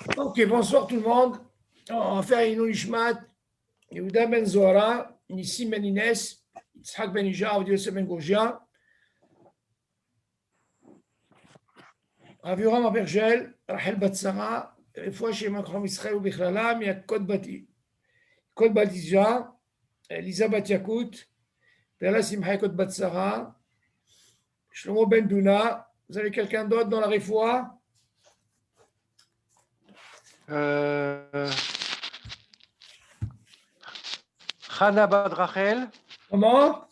Ok, bonsoir tout le monde. On va faire une Ishmat, Yehuda Ben Zohara, Nissim Ben Inès, Yitzhak Ben Ija, Yosef Ben Gougia, Aviram Abergel, Rachel Batsara, Refoua chez Macron Israël ou Bichlalam, il y a Kol Batija, Lisa Batiakout, Perla Simcha Kol Batsara, Shlomo Ben Duna. Vous avez quelqu'un d'autre dans la Refoua? Chana Bad Rachel. Comment?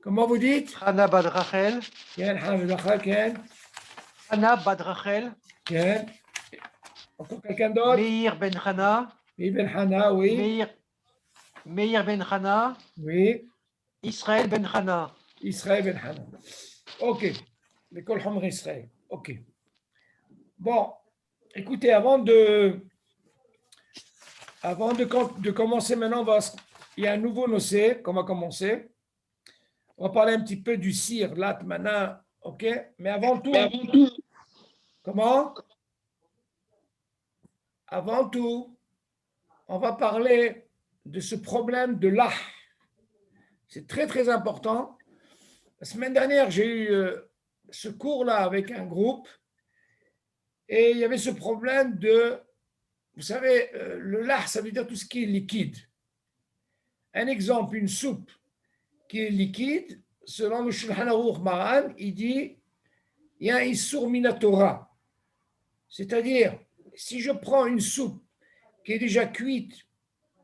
Comment vous dites? Chana Bad Rachel. Ken, Hamid Ken. Chana Bad Rachel. Ken. Encore quelqu'un d'autre? Meir Ben Chana. Ben Hana, oui. Meir Ben Chana. Oui. Israël Ben Chana. Israël Ben Hana. Ok. L'école Homer Israël. Ok. Bon, écoutez, avant de commencer maintenant, il y a un nouveau nossé qu'on va commencer. On va parler un petit peu du sir, lat, mana, ok? Mais avant tout, comment? Avant tout, on va parler de ce problème de l'ah. C'est très, très important. La semaine dernière, j'ai eu ce cours-là avec un groupe et il y avait ce problème de, vous savez, le lah, ça veut dire tout ce qui est liquide. Un exemple, une soupe qui est liquide, selon le Shulchan Aruch Maran, il dit, il y a un Issur Minatora. C'est-à-dire, si je prends une soupe qui est déjà cuite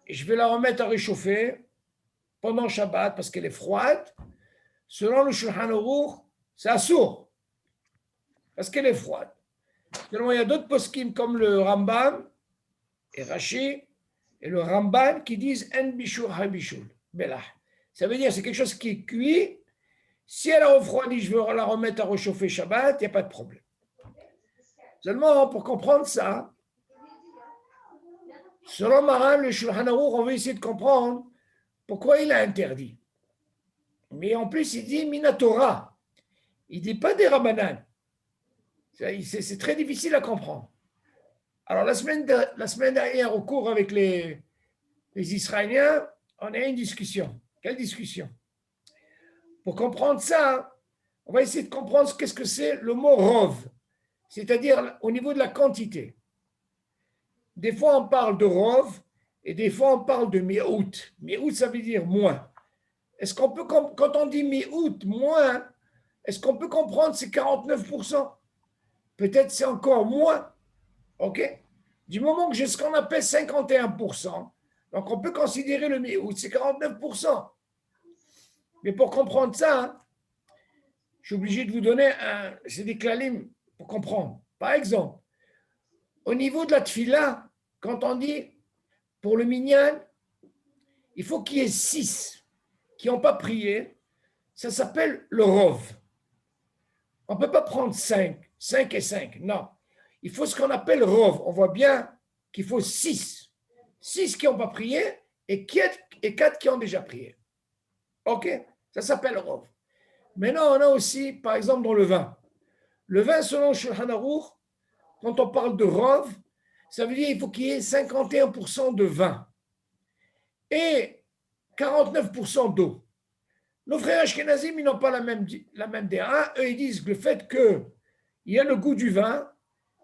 et je vais la remettre à réchauffer pendant Shabbat parce qu'elle est froide, selon le Shulchan Aruch, c'est assourd parce qu'elle est froide. Seulement, il y a d'autres poskim comme le Rambam et Rashi et le Ramban qui disent En bishur ha bishul belah. Ça veut dire c'est quelque chose qui est cuit. Si elle a refroidi, je veux la remettre à réchauffer Shabbat, il n'y a pas de problème. Seulement, pour comprendre ça, selon Maran, le Shulchan Aruch, on va essayer de comprendre pourquoi il a interdit. Mais en plus, il dit Minatora. Il ne dit pas des Rabbanan. C'est très difficile à comprendre. Alors, la semaine dernière, au cours avec les Israéliens, on a eu une discussion. Quelle discussion? Pour comprendre ça, on va essayer de comprendre qu'est-ce que c'est le mot rov, c'est-à-dire au niveau de la quantité. Des fois, on parle de rov et des fois, on parle de mi'out. Mi'out, ça veut dire moins. Est-ce qu'on peut, quand on dit mi'out, moins, est-ce qu'on peut comprendre c'est 49%? Peut-être c'est encore moins. OK? Du moment que j'ai ce qu'on appelle 51%, donc on peut considérer le mi'out, c'est 49%. Mais pour comprendre ça, hein, je suis obligé de vous donner c'est des klalim pour comprendre. Par exemple, au niveau de la tfila, quand on dit pour le minyan, il faut qu'il y ait 6 qui n'ont pas prié, ça s'appelle le rov. On ne peut pas prendre 5 et 5, non. Il faut ce qu'on appelle rov. On voit bien qu'il faut 6. 6 qui n'ont pas prié et 4 qui ont déjà prié. OK? Ça s'appelle rov. Maintenant, on a aussi, par exemple, dans le vin. Le vin, selon Shulchan Aruch, quand on parle de rov, ça veut dire qu'il faut qu'il y ait 51% de vin et 49% d'eau. Nos frères Ashkenazim, ils n'ont pas la même DA. Eux, ils disent que le fait qu'il y a le goût du vin,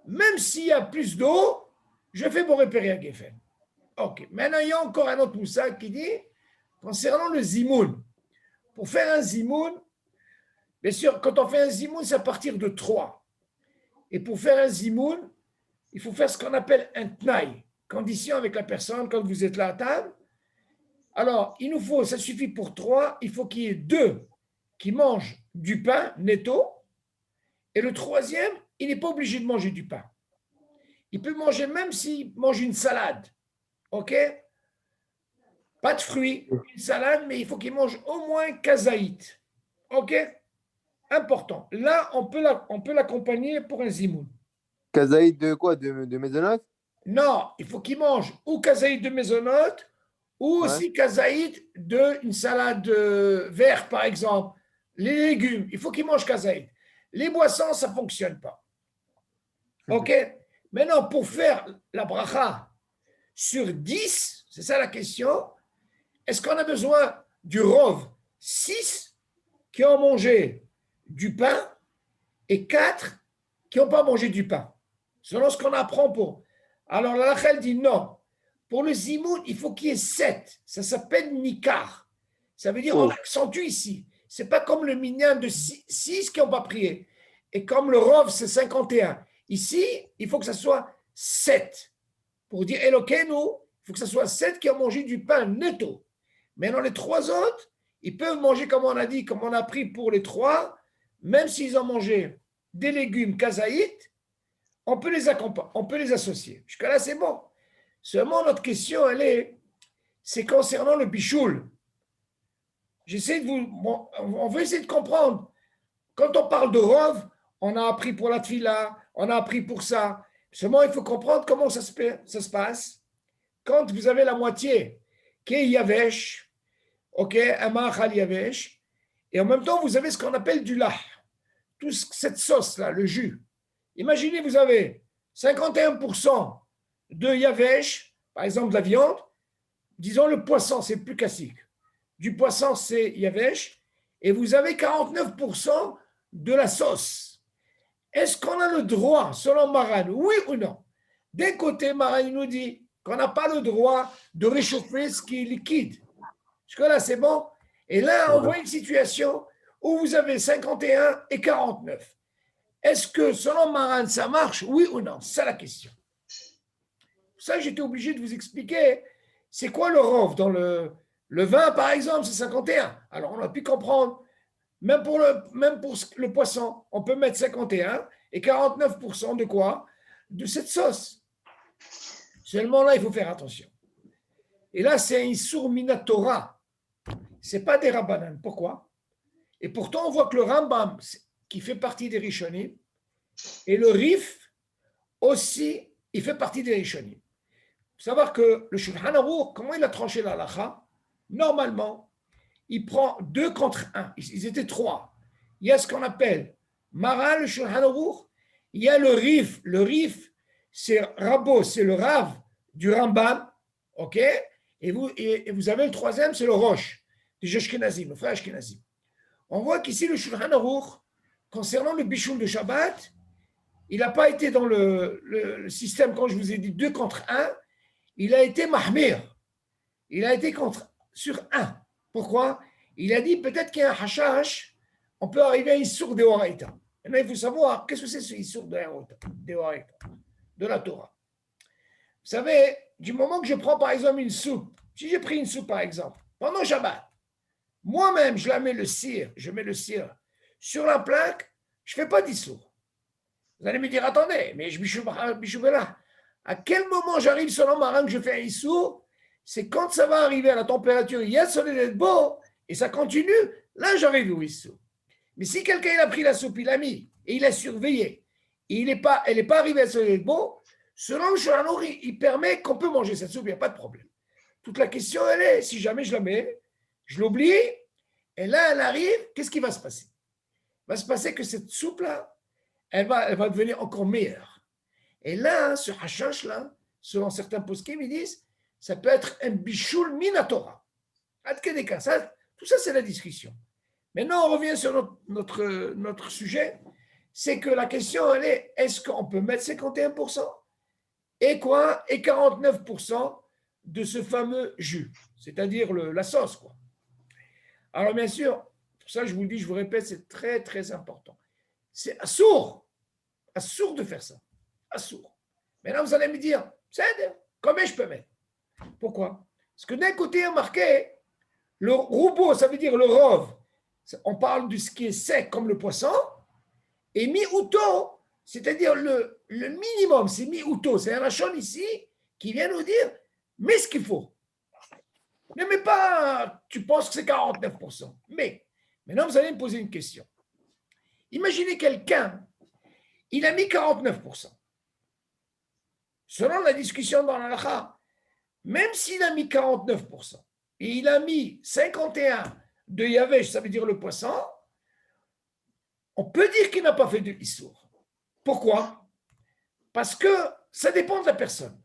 même s'il y a plus d'eau, je fais mon repérer à Geffen. OK. Maintenant, il y a encore un autre moussa qui dit, concernant le zimoun, pour faire un zimoun, bien sûr, quand on fait un zimoun, c'est à partir de 3. Et pour faire un zimoun, il faut faire ce qu'on appelle un tnaï, condition avec la personne quand vous êtes là à table. Alors, il nous faut, ça suffit pour 3, il faut qu'il y ait 2 qui mangent du pain netto, et le troisième, il n'est pas obligé de manger du pain. Il peut manger même s'il mange une salade, ok? Pas de fruits, une salade, mais il faut qu'il mange au moins kazaït, ok? Important. Là, on peut l'accompagner pour un zimoun. Kazaïd de quoi? De Maisonneuve? Non, il faut qu'il mange ou kazaït de maisonnote, ou aussi kazaït d'une salade verte, par exemple. Les légumes, il faut qu'il mange kazaït. Les boissons, ça ne fonctionne pas. Ok. Maintenant, pour faire la bracha sur 10, c'est ça la question, est-ce qu'on a besoin du rov 6 qui ont mangé du pain et 4 qui n'ont pas mangé du pain, selon ce qu'on apprend pour. Alors la Rachel dit non. Pour le zimoun, il faut qu'il y ait 7. Ça s'appelle nikar. Ça veut dire on accentue ici. C'est pas comme le minyan de 6 qui n'ont pas prié. Et comme le rov, c'est 51. Ici, il faut que ça soit 7. Pour dire Elokeinu, il faut que ça soit 7 qui ont mangé du pain netto. Mais dans les 3 autres, ils peuvent manger comme on a dit, comme on a pris pour les 3, même s'ils ont mangé des légumes kazaïtes, on peut les accompagner, on peut les associer. Jusqu'à là, c'est bon. Seulement, notre question, c'est concernant le bichoul. J'essaie de on veut essayer de comprendre. Quand on parle de rov, on a appris pour la tfila, on a appris pour ça. Seulement, il faut comprendre comment ça se passe. Quand vous avez la moitié qui est yavesh, ok, un ma'achal yavesh, et en même temps, vous avez ce qu'on appelle du lah, toute cette sauce-là, le jus. Imaginez, vous avez 51% de yavesh, par exemple de la viande, disons le poisson, c'est plus classique. Du poisson, c'est yavesh, et vous avez 49% de la sauce. Est-ce qu'on a le droit, selon Maran, oui ou non? D'un côté, Maran nous dit qu'on n'a pas le droit de réchauffer ce qui est liquide. Jusque-là, c'est bon. Et là, on voit une situation où vous avez 51 et 49. Est-ce que, selon Maran, ça marche, oui ou non? C'est ça la question. Ça, j'étais obligé de vous expliquer, c'est quoi le rov dans le vin, par exemple, c'est 51. Alors, on a pu comprendre, même pour le poisson, on peut mettre 51 et 49% de quoi? De cette sauce. Seulement là, il faut faire attention. Et là, c'est un Issour Minatora. Ce n'est pas des Rabbanan. Pourquoi? Et pourtant, on voit que le Rambam, qui fait partie des Rishonim, et le Rif aussi, il fait partie des Rishonim. Il faut savoir que le Shulchan Aruch, comment il a tranché la halakha? Normalement, il prend 2 contre 1. Ils étaient 3. Il y a ce qu'on appelle Mara, le Shulchan Aruch. Il y a le Rif. Le Rif, c'est Rabo, c'est le Rav du Rambam. OK? Et vous avez le troisième, c'est le Roche, du Ashkenazim, le frère Ashkenazim. On voit qu'ici, le Shulchan Aruch, concernant le Bichoul de Shabbat, il n'a pas été dans le système, quand je vous ai dit 2 contre 1, il a été Mahmir. Il a été sur 1. Pourquoi? Il a dit peut-être qu'il y a un hashash, on peut arriver à Issour de Horaïta. Maintenant, il faut savoir, qu'est-ce que c'est ce Issour de Horaïta, de la Torah? Vous savez, du moment que je prends par exemple une soupe, si j'ai pris une soupe par exemple, pendant Shabbat, moi-même je mets le cire sur la plaque, je ne fais pas d'Issour. Vous allez me dire, attendez, mais je bichoube là. À quel moment j'arrive selon Maran que je fais un Issour? C'est quand ça va arriver à la température, il y a le soleil d'être beau, et ça continue, là j'arrive au Issour. Mais si quelqu'un il a pris la soupe, il l'a mis, et il a surveillé, et elle n'est pas arrivée à ce soleil d'être beau, selon le Shulchan, il permet qu'on peut manger cette soupe, il n'y a pas de problème. Toute la question, elle est, si jamais je la mets, je l'oublie, et là elle arrive, qu'est-ce qui va se passer? Il va se passer que cette soupe-là, elle va devenir encore meilleure. Et là, ce hashash-là, selon certains poskim, ils disent, ça peut être un bichoul minatora. Tout ça, c'est la discussion. Maintenant, on revient sur notre sujet. C'est que la question, elle est, est-ce qu'on peut mettre 51% et quoi? Et 49% de ce fameux jus, c'est-à-dire la sauce, quoi. Alors, bien sûr, pour ça, je vous le dis, je vous répète, c'est très, très important. C'est assourd de faire ça. Assourd. Maintenant, vous allez me dire, combien je peux mettre? Pourquoi? Parce que d'un côté, il y a marqué le roubo, ça veut dire le rov. On parle de ce qui est sec comme le poisson. Et mi-outo, c'est-à-dire le minimum, c'est mi-outo. C'est un rachon ici qui vient nous dire, mets ce qu'il faut. Ne mets pas, tu penses que c'est 49%. Mais, maintenant, vous allez me poser une question. Imaginez quelqu'un, il a mis 49%. Selon la discussion dans l'halakha, même s'il a mis 49% et il a mis 51 de yavesh, ça veut dire le poisson, on peut dire qu'il n'a pas fait de issour. Pourquoi? Parce que ça dépend de la personne.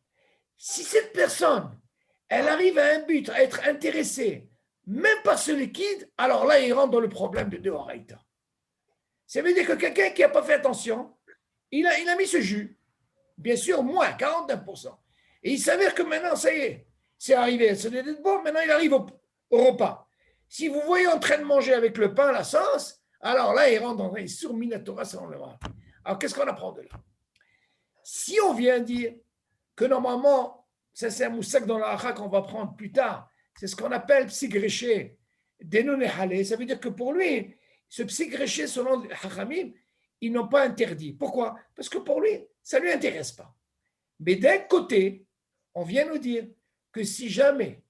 Si cette personne, elle arrive à un but, à être intéressée, même par ce liquide, alors là, il rentre dans le problème de Deoraita. Ça veut dire que quelqu'un qui n'a pas fait attention, il a mis ce jus, bien sûr, moins, 49%. Et il s'avère que maintenant, ça y est, c'est arrivé, ce n'est bon, maintenant il arrive au repas. Si vous voyez en train de manger avec le pain la sauce, alors là, il rentre dans un Issur Minatora selon le Rav. Alors, qu'est-ce qu'on apprend de là? Si on vient dire que normalement, ça c'est un moussak dans la halacha qu'on va prendre plus tard, c'est ce qu'on appelle psygréché, dénonéhalé, ça veut dire que pour lui, ce psygréché selon les hachamim, ils n'ont pas interdit. Pourquoi? Parce que pour lui, ça ne lui intéresse pas. Mais d'un côté, on vient nous dire que si jamais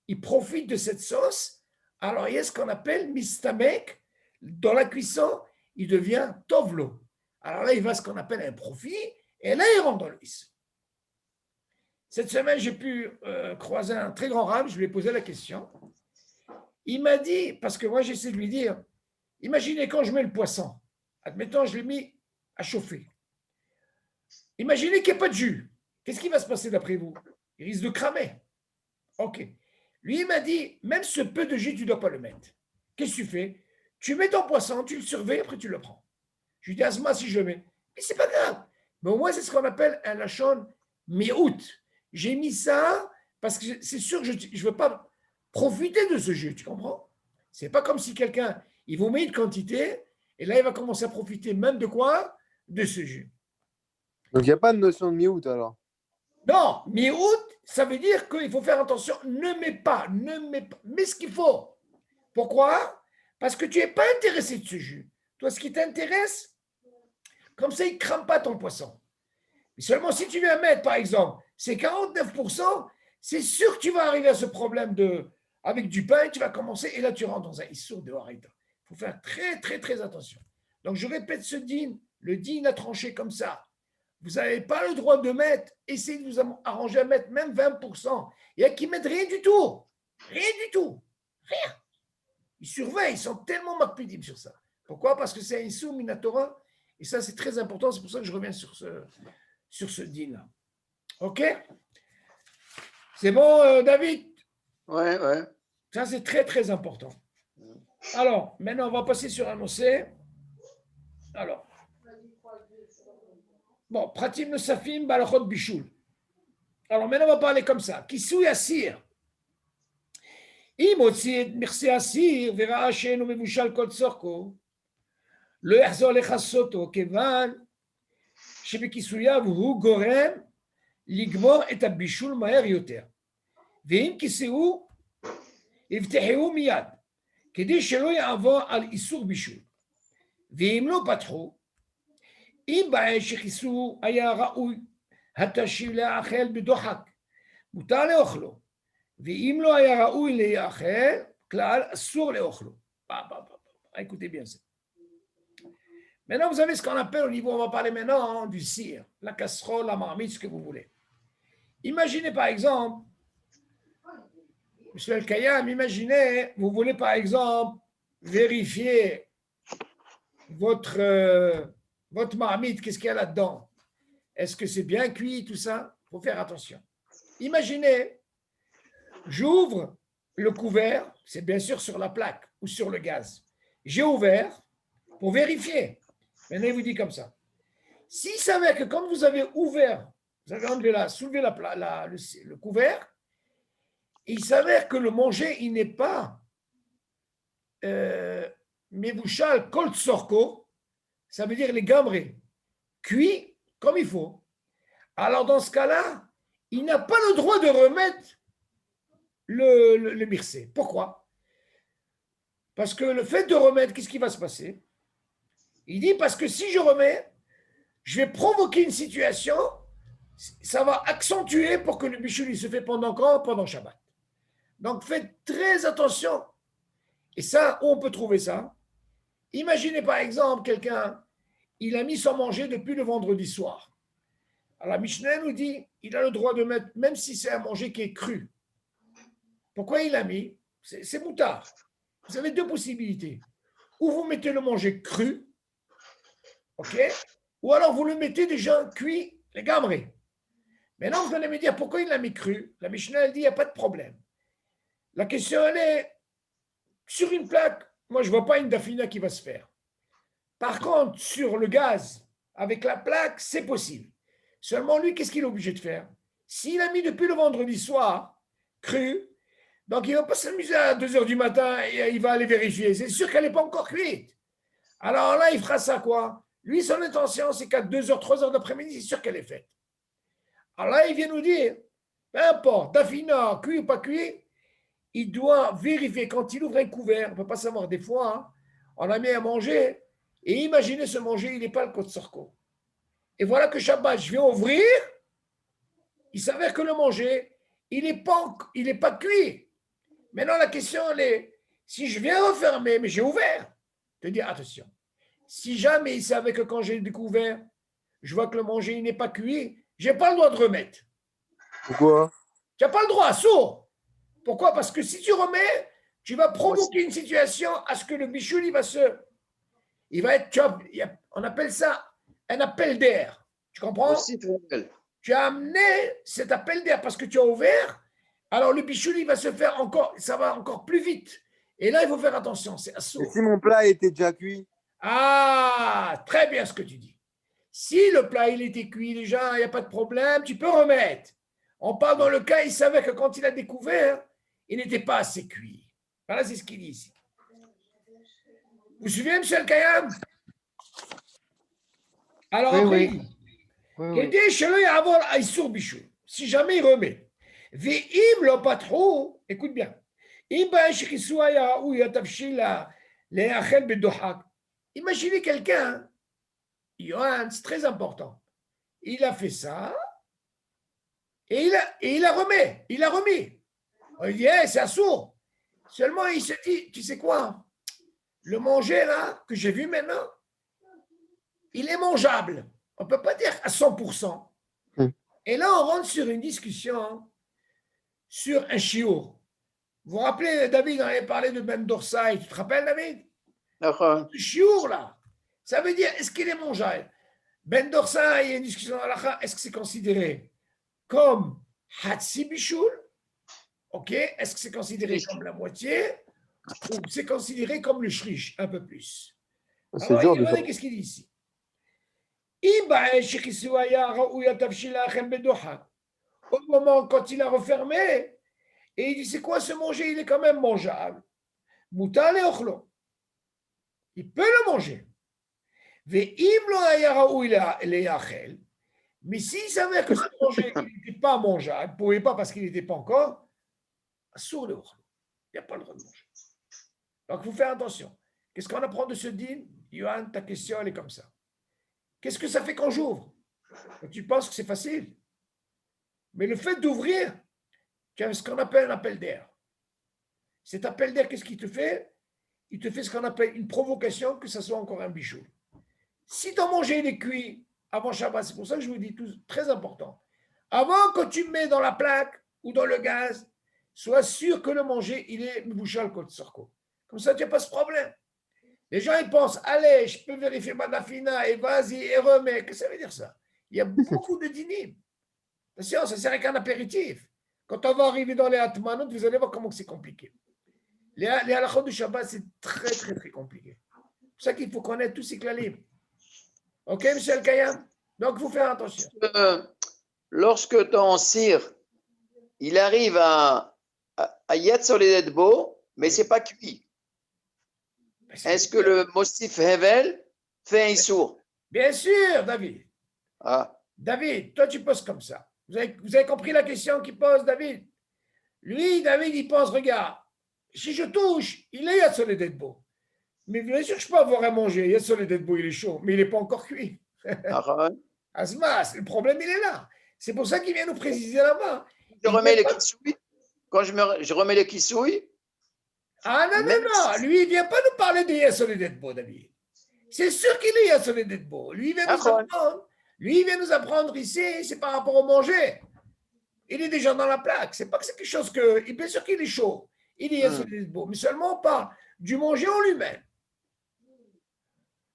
il profite de cette sauce, alors il y a ce qu'on appelle mistamek, dans la cuisson, il devient tovlo. Alors là, il va ce qu'on appelle un profit, et là, il rentre dans le issue. Cette semaine, j'ai pu croiser un très grand rab, je lui ai posé la question. Il m'a dit, parce que moi, j'essaie de lui dire, imaginez quand je mets le poisson, admettons, je l'ai mis à chauffer. Imaginez qu'il n'y a pas de jus. Qu'est-ce qui va se passer d'après vous? Il risque de cramer. Ok. Lui, il m'a dit, même ce peu de jus, tu ne dois pas le mettre. Qu'est-ce que tu fais? Tu mets ton poisson, tu le surveilles, après tu le prends. Je lui dis, Asma, si je le mets. Mais c'est pas grave. Mais au moins, c'est ce qu'on appelle un lachon mi-août. J'ai mis ça parce que c'est sûr que je ne veux pas profiter de ce jus, tu comprends? C'est pas comme si quelqu'un, il vous met une quantité, et là, il va commencer à profiter même de quoi? De ce jus. Donc, il n'y a pas de notion de mi-août alors. Non, mi-août, ça veut dire qu'il faut faire attention. Ne mets ce qu'il faut. Pourquoi? Parce que tu n'es pas intéressé de ce jus. Toi, ce qui t'intéresse, comme ça, il ne crame pas ton poisson. Mais seulement si tu viens mettre, par exemple, c'est 49%, c'est sûr que tu vas arriver à ce problème avec du pain, tu vas commencer, et là, tu rentres dans un issour de Harita. Il faut faire très, très, très attention. Donc, je répète ce din, le din a tranché comme ça. Vous n'avez pas le droit de mettre, essayez de vous arranger à mettre même 20%. Il y a qui mettent rien du tout. Rien du tout. Rien. Ils surveillent, ils sont tellement makpidim sur ça. Pourquoi? Parce que c'est un issur minatora, et ça, c'est très important. C'est pour ça que je reviens sur ce din-là. OK? C'est bon, David? Ouais, ouais. Ça, c'est très, très important. Alors, maintenant, on va passer sur un OC. Alors. Bon, Pratim Nosafim, Balachot Bishul. Alors, maintenant, on va parler comme ça. Kisui Asir. אם הוציא את מכסה הסיר וראה שאינו מבושל כל צורכו, לא יחזור לכסותו, כיוון שבכיסוייו הוא גורם לגמור את הבישול מהר יותר. ואם כיסהו, יפתחו מיד, כדי שלא יעבור על איסור בישול. ואם לא פתחו, אם בעת שכיסו היה ראוי, התשיב להאכל בדוחק, מותר לאוכלו. ואם לא היה ראוי להיאכל, כלל אסור לאוכלו. Écoutez bien ça. Maintenant, vous avez ce qu'on appelle au niveau, on va parler maintenant du cire, la casserole, la marmite, ce que vous voulez. Imaginez par exemple, Monsieur El-Kayam, imaginez, vous voulez par exemple vérifier votre marmite, qu'est-ce qu'il y a là-dedans? Est-ce que c'est bien cuit, tout ça? Il faut faire attention. Imaginez, j'ouvre le couvert, c'est bien sûr sur la plaque ou sur le gaz. J'ai ouvert pour vérifier. Maintenant, il vous dit comme ça. S'il s'avère que quand vous avez ouvert, vous avez soulevé le couvert, il s'avère que le manger, il n'est pas mevouchal kol tsorko, ça veut dire les gamrés, cuit comme il faut. Alors, dans ce cas-là, il n'a pas le droit de remettre le mirsé. Pourquoi? Parce que le fait de remettre, qu'est-ce qui va se passer? Il dit parce que si je remets, je vais provoquer une situation, ça va accentuer pour que le bichouli se fait pendant quand? Pendant Shabbat. Donc faites très attention. Et ça, où on peut trouver ça? Imaginez par exemple quelqu'un, il a mis son manger depuis le vendredi soir. Alors la Mishnah nous dit, il a le droit de mettre, même si c'est un manger qui est cru. Pourquoi il l'a mis? C'est moutard. Vous avez deux possibilités. Ou vous mettez le manger cru, ok? Ou alors vous le mettez déjà cuit, Les gamrés. Maintenant, vous allez me dire pourquoi il l'a mis cru. La Mishnah, elle dit, il n'y a pas de problème. La question, elle est, sur une plaque, moi, je ne vois pas une dafina qui va se faire. Par contre, sur le gaz, avec la plaque, c'est possible. Seulement, lui, qu'est-ce qu'il est obligé de faire? S'il a mis depuis le vendredi soir, cru, donc il ne va pas s'amuser à 2 heures du matin et il va aller vérifier. C'est sûr qu'elle n'est pas encore cuite. Alors là, il fera ça quoi? Lui, son intention, c'est qu'à 2 heures, 3 heures d'après-midi, c'est sûr qu'elle est faite. Alors là, il vient nous dire, peu importe, dafina, cuit ou pas cuit, il doit vérifier quand il ouvre un couvert. On ne peut pas savoir des fois, hein, on a mis à manger, et imaginez ce manger, il n'est pas le côte sorco. Et voilà que Shabbat, je viens ouvrir, il s'avère que le manger, il n'est pas cuit. Maintenant, la question, elle est, si je viens refermer, mais j'ai ouvert, te dire, attention, si jamais il savait que quand j'ai découvert, je vois que le manger, il n'est pas cuit, je n'ai pas le droit de remettre. Pourquoi? Tu n'as pas le droit, sourd. Pourquoi? Parce que si tu remets, tu vas provoquer une situation à ce que le bichoul, il va être, on appelle ça un appel d'air. Tu comprends? Tu as amené cet appel d'air parce que tu as ouvert, alors le bichoul, il va se faire encore, ça va encore plus vite. Et là, il faut faire attention, c'est assaut. Et si mon plat était déjà cuit? Ah, très bien ce que tu dis. Si le plat, il était cuit déjà, il n'y a pas de problème, tu peux remettre. On parle dans le cas, il savait que quand il a découvert, il n'était pas assez cuit. Voilà, c'est ce qu'il dit ici. Vous vous souvenez, M. Al-Kayam? Alors, Oui, après, oui. Oui, il oui. dit, chez lui, avoir Aïssour Bichou. Si jamais il remet. Ve'im lo patrou, écoute bien. Imaginez quelqu'un, Johan, c'est très important. Il a fait ça et il a remis. Il a remis. On lui dit, hey, c'est assourd. Seulement, il se dit, tu sais quoi? Le manger, là, que j'ai vu maintenant, il est mangeable. On ne peut pas dire à 100%. Et là, on rentre sur une discussion sur un chiour. Vous vous rappelez, David, on avait parlé de Ben Dorsai. Tu te rappelles, David? Le chiour, là, ça veut dire, est-ce qu'il est mangeable? Ben Dorsai, il y a une discussion à la est-ce que c'est considéré comme Hatsi Bichoul? Ok, est-ce que c'est considéré comme la moitié? Ou c'est considéré comme le shrish, un peu plus? C'est Alors, dur de regardez qu'est-ce qu'il dit ici. Au moment quand il a refermé, et il dit, c'est quoi ce manger? Il est quand même mangeable. Moutal et ochlo. Il peut le manger. Mais s'il savait que ce manger n'était pas mangeable, il ne pouvait pas parce qu'il n'était pas encore, sourd le ochlo. Il n'y a pas le droit de manger. Donc, il faut faire attention. Qu'est-ce qu'on apprend de ce din? Yohan, ta question, elle est comme ça. Qu'est-ce que ça fait quand j'ouvre? Tu penses que c'est facile. Mais le fait d'ouvrir, tu as ce qu'on appelle un appel d'air. Cet appel d'air, qu'est-ce qu'il te fait? Il te fait ce qu'on appelle une provocation, que ce soit encore un bichou. Si ton manger est cuit avant Shabbat, c'est pour ça que je vous dis tout, très important. Avant que tu mets dans la plaque ou dans le gaz, sois sûr que le manger, il est bouché le côte sorco. Comme ça, tu n'as pas ce problème. Les gens, ils pensent, allez, je peux vérifier ma dafina et vas-y et remets. Qu'est-ce que ça veut dire ça? Il y a beaucoup de dîners. Attention, ça sert qu'un apéritif. Quand on va arriver dans les Atmanot, vous allez voir comment c'est compliqué. Les halachot du Shabbat, c'est très, très, très compliqué. C'est pour ça qu'il faut connaître tous ces clalim. Ok, M. Al-Kayam? Donc, il faut faire attention. Lorsque ton cire, il arrive à Yetzoledetbo, mais ce n'est pas cuit. Est-ce que le Mostif Hevel fait un sourd? Bien sûr, David. Ah. David, toi, tu poses comme ça. Vous avez compris la question qu'il pose, David? Lui, David, il pense, regarde, si je touche, il est Yetzoledetbo. Mais bien sûr que je peux avoir à manger. Yetzoledetbo, il est chaud, mais il n'est pas encore cuit. Asmas, le problème, il est là. C'est pour ça qu'il vient nous préciser là-bas. Je remets les kissouilles. Quand je remets les kissouilles. Ah non. Lui, il ne vient pas nous parler de Yetzoledetbo, David. C'est sûr qu'il est Yetzoledetbo. Lui, il vient nous apprendre. Lui, il vient nous apprendre ici, c'est par rapport au manger. Il est déjà dans la plaque. C'est pas que c'est quelque chose que. Bien sûr qu'il est chaud. Il est Yetzoledetbo. Mais seulement pas du manger en lui-même.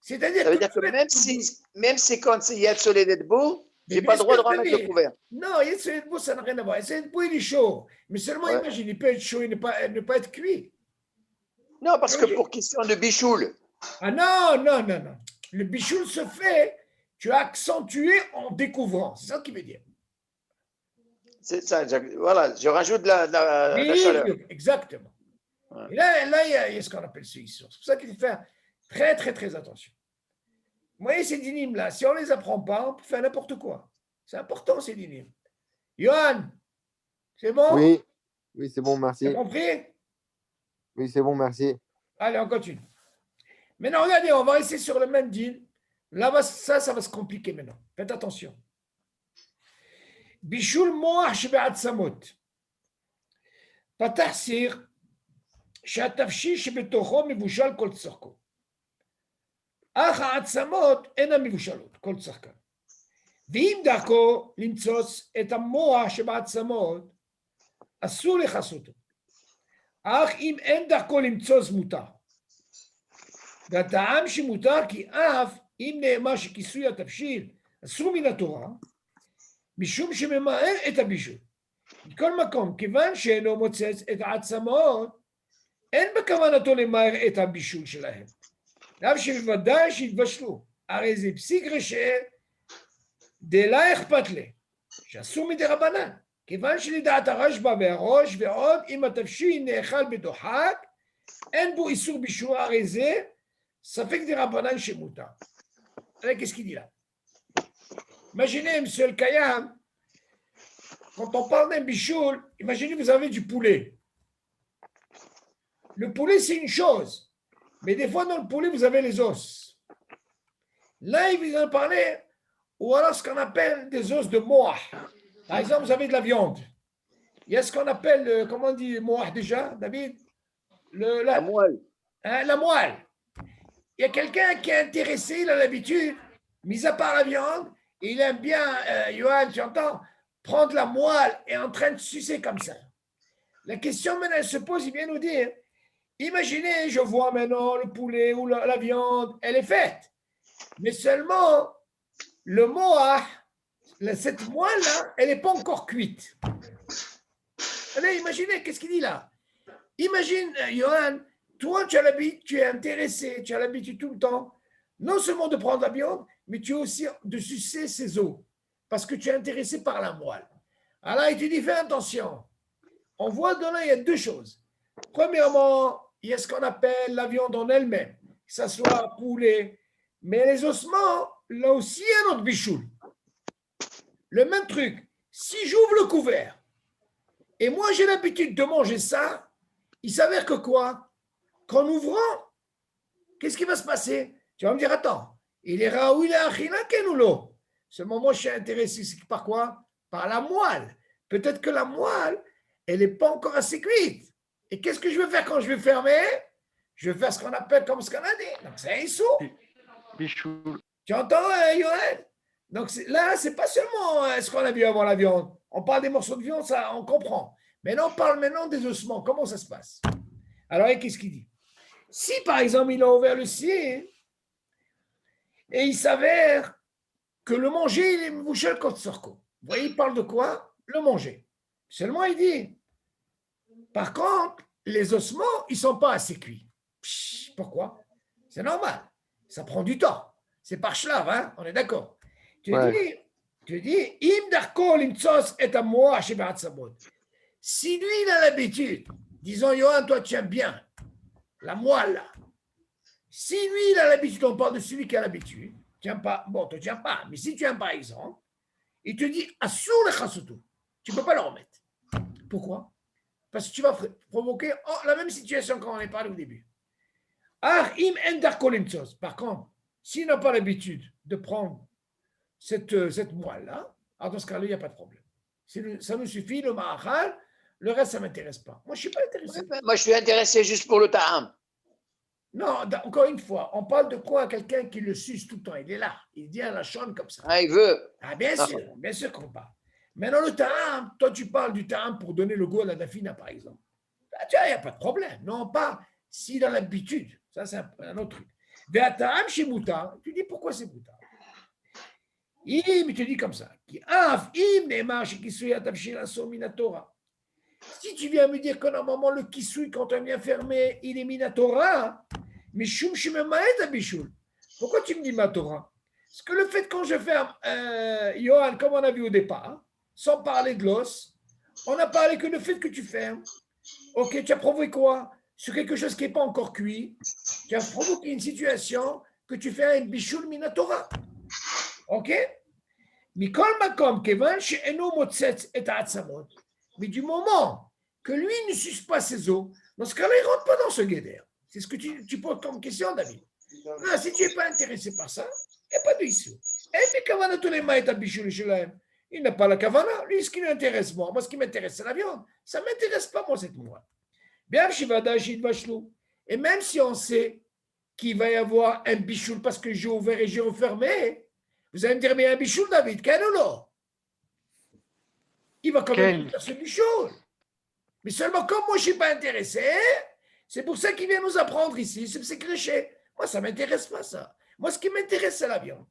C'est-à-dire ça veut dire que même si quand c'est Yetzoledetbo, Je n'ai pas le droit de remettre le couvert. Non, Yetzel Bo, ça n'a rien à voir. Yetzel Bo, il est chaud. Mais seulement, Ouais. imagine, il peut être chaud et ne pas être cuit. Non, parce que pour question de bichoul, Ah non, non, non, non. Le bichoul se fait, tu as accentué en découvrant. C'est ça qu'il veut dire. c'est ça. Voilà, je rajoute de la Oui, chaleur. exactement. Ouais. Et là, il y a ce qu'on appelle ce issur. C'est pour ça qu'il faut faire très, très, très attention. Vous voyez, ces dynimes-là, si on ne les apprend pas, on peut faire n'importe quoi. C'est important, ces dynimes. Johan, c'est bon? Oui, oui, c'est bon, Tu merci. as compris? Oui, c'est bon, merci. Allez, on continue. Maintenant, regardez, on va rester sur le même deal. Là, ça va se compliquer maintenant. Faites attention. בישול מוח שבעצמות. פתח סיר שהתבשיל שבתוכו מבושל כל צורכו. אך העצמות אינן מבושלות, כל צרכן. ואם דרכו למצוץ את המוח שבעצמות, אסור לכסותו. אך אם אין דרכו למצוץ מותר. והטעם שמותר כי אף אם נאמר שכיסוי התבשיל אסור מן התורה, משום שממהר את הבישול. מכל מקום, כיוון שאינו מוצץ את העצמות, אין בכוונתו למהר את הבישול שלהם. אף שבוודאי שיתבשלו. הרי זה פסיק רשע דלה אכפת לי, שאסור מדי רבנן. כיוון שלדעת הרשב"א והראש ועוד, אם התבשיל נאכל בדוחק, אין בו איסור בישול, הרי זה ספק די רבנן שמותר. qu'est-ce qu'il dit là? Imaginez, monsieur le Kayam, quand on parle d'un bichoul, imaginez vous avez du poulet. Le poulet, c'est une chose, mais des fois dans le poulet, vous avez les os. Là, il vous en parler, ou alors ce qu'on appelle des os de moah. Par exemple, vous avez de la viande. Il y a ce qu'on appelle, comment on dit moah déjà, David? La moelle. Hein, la moelle. Il y a quelqu'un qui est intéressé, il a l'habitude, mis à part la viande, il aime bien, Johan, tu entends, prendre la moelle et en train de sucer comme ça. La question maintenant, elle se pose, il vient nous dire, imaginez, je vois maintenant le poulet ou la viande, elle est faite. Mais seulement, le moah, cette moelle-là, elle n'est pas encore cuite. Allez, imaginez, qu'est-ce qu'il dit là? Imagine, Johan, toi, tu as l'habitude, tu es intéressé, tu as l'habitude tout le temps, non seulement de prendre la viande, mais tu as aussi de sucer ses os, parce que tu es intéressé par la moelle. Alors, il te dit, fais attention. On voit dans là, il y a deux choses. Premièrement, il y a ce qu'on appelle la viande en elle-même, que ce soit poulet, mais les ossements, là aussi, il y a un autre bichoul. Le même truc, si j'ouvre le couvert, et moi j'ai l'habitude de manger ça, il s'avère que quoi? Qu'en ouvrant, qu'est-ce qui va se passer? Tu vas me dire, attends, il est raoui la achina kenoulo. Seulement, moi, je suis intéressé par quoi? Par la moelle. Peut-être que la moelle, elle n'est pas encore assez cuite. Et qu'est-ce que je vais faire quand je vais fermer? Je vais faire ce qu'on appelle comme ce qu'on a dit. Donc, c'est un issou. Bichoul. Tu entends, Yoann? Donc, là, ce n'est pas seulement ce qu'on a vu avant la viande. On parle des morceaux de viande, ça, on comprend. Mais là, on parle maintenant des ossements. Comment ça se passe? Alors, qu'est-ce qu'il dit? Si, par exemple, il a ouvert le ciel et il s'avère que le manger, il est bouché le côte sorco. Vous voyez, il parle de quoi? Le manger. Seulement, il dit, par contre, les ossements, ils ne sont pas assez cuits. Pourquoi? C'est normal. Ça prend du temps. C'est par schlave, hein? On est d'accord. Tu dis, im darko limtsos et amoa sheberat sabot. Si lui, il a l'habitude, disons, Johan, toi, tu aimes bien la moelle, là. Si lui, il a l'habitude, on parle de celui qui a l'habitude, tu n'aimes pas, bon, toi, tu n'aimes pas, mais si tu aimes, par exemple, il te dit, assur le chasutu, tu ne peux pas le remettre. Pourquoi? Parce que tu vas provoquer la même situation qu'on en a parlé au début. Par contre, s'il n'a pas l'habitude de prendre cette moelle-là, alors dans ce cas-là, il n'y a pas de problème. Ça nous suffit, le ma'achal, le reste, ça ne m'intéresse pas. Moi, je ne suis pas intéressé. Moi, je suis intéressé juste pour le ta'am. Non, encore une fois, on parle de quoi? Quelqu'un qui le suce tout le temps. Il est là. Il dit à la chaîne comme ça. Ah, il veut. Ah, bien sûr qu'on parle. Maintenant, le ta'am, toi, tu parles du ta'am pour donner le goût à la dafina, par exemple. Là, tu vois, il n'y a pas de problème. Non, pas s'il a l'habitude. Ça, c'est un autre truc. Ta'am chez Mouta, tu dis pourquoi c'est Mouta? Il te dit comme ça. Si tu viens me dire que normalement le kisui, quand on vient fermer, il est minatora, mais shum shimemaet abishul. Pourquoi tu me dis ma Torah? Parce que le fait quand je ferme, Johan, comme on a vu au départ, sans parler de l'os, on a parlé que le fait que tu fermes, ok, tu as provoqué quoi? Sur quelque chose qui n'est pas encore cuit, tu as provoqué une situation que tu fais un bishul minatora. Ok? Mikol makom kevan she'eno motzetz et ha'atzamot. Mais du moment que lui ne suce pas ses os, dans ce cas-là, il ne rentre pas dans ce guéder. C'est ce que tu poses comme question, David. Là, si tu n'es pas intéressé par ça, il n'y a pas de issue. Il n'a pas la kavana. Lui, ce qui l'intéresse, moi, ce qui m'intéresse, c'est la viande. Ça ne m'intéresse pas, moi, cette moelle. Et même si on sait qu'il va y avoir un bichoul parce que j'ai ouvert et j'ai refermé, vous allez me dire, mais un bichoul, David, quel ou non? Il va quand même faire ce bichoul. Mais seulement comme moi, je ne suis pas intéressé, c'est pour ça qu'il vient nous apprendre ici, c'est créché. Moi, ça ne m'intéresse pas, ça. Moi, ce qui m'intéresse, c'est la viande.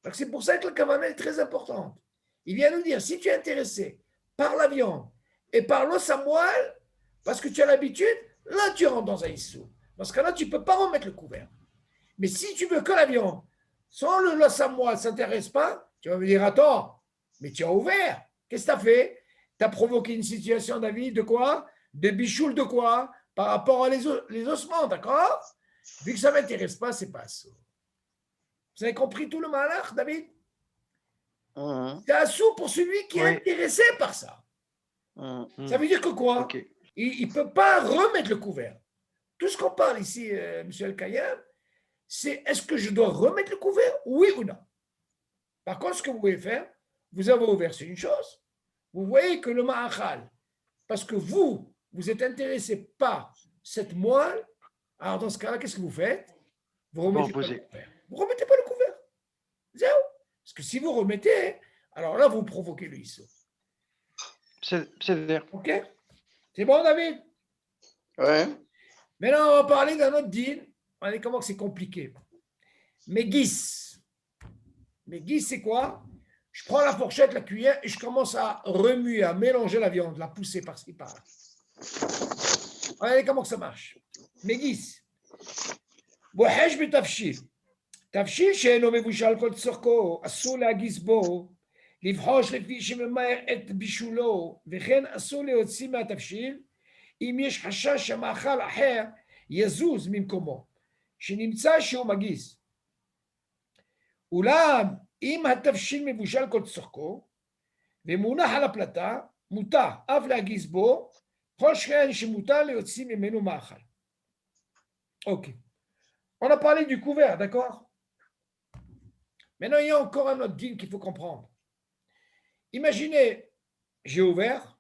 Donc, c'est pour ça que la kavana est très importante. Il vient nous dire, si tu es intéressé par la viande et par l'os à moelle, parce que tu as l'habitude, là, tu rentres dans un issou. Dans ce cas-là, tu ne peux pas remettre le couvert. Mais si tu veux que la viande, sans le l'os à moelle, ça ne t'intéresse pas, tu vas me dire, attends, mais tu as ouvert. Qu'est-ce que tu as fait? Tu as provoqué une situation, David, de quoi? De bichoule de quoi? Par rapport à les ossements, d'accord? Vu que ça ne m'intéresse pas, c'est pas ça. Vous avez compris tout le malheur, David? C'est assou pour celui qui est intéressé par ça. Ça veut dire que quoi? Il ne peut pas remettre le couvert. Tout ce qu'on parle ici, M. El-Kayam, c'est est-ce que je dois remettre le couvert, oui ou non? Par contre, ce que vous pouvez faire, vous avez ouvert, c'est une chose. Vous voyez que le ma'achal, parce que vous êtes intéressé par cette moelle, alors dans ce cas-là, qu'est-ce que vous faites? Vous remettez pas le couvert. Vous remettez pas le couvert. Zéro. Parce que si vous remettez, alors là, vous provoquez le issou. C'est-à-dire. OK? C'est bon, David? Ouais. Maintenant, on va parler d'un autre deal. Allez, comment c'est compliqué. Megis. Megis, c'est quoi? Je prends la fourchette, la cuillère, et je commence à remuer, à mélanger la viande, la pousser par-ci, par-là. Regardez comment ça marche. Megis. בוחש בתבשיל. תבשיל שאינו מבושל כל צורכו, אסור להגיס בו, לבחוש לפי שממהר את בישולו, וכן אסור להוציא מהתבשיל, אם יש חשש שמאכל אחר יזוז ממקומו, שנמצא שהוא מגיס. אולם, אם התבשיל מבושל כל צורכו, ומונח על הפלטה, מותר אף להגיס בו, כל שכן שמותר להוציא ממנו מאכל. אוקיי. On a parlé du couvert, d'accord? Maintenant, il y a encore un autre deal qu'il faut comprendre. Imaginez, j'ai ouvert,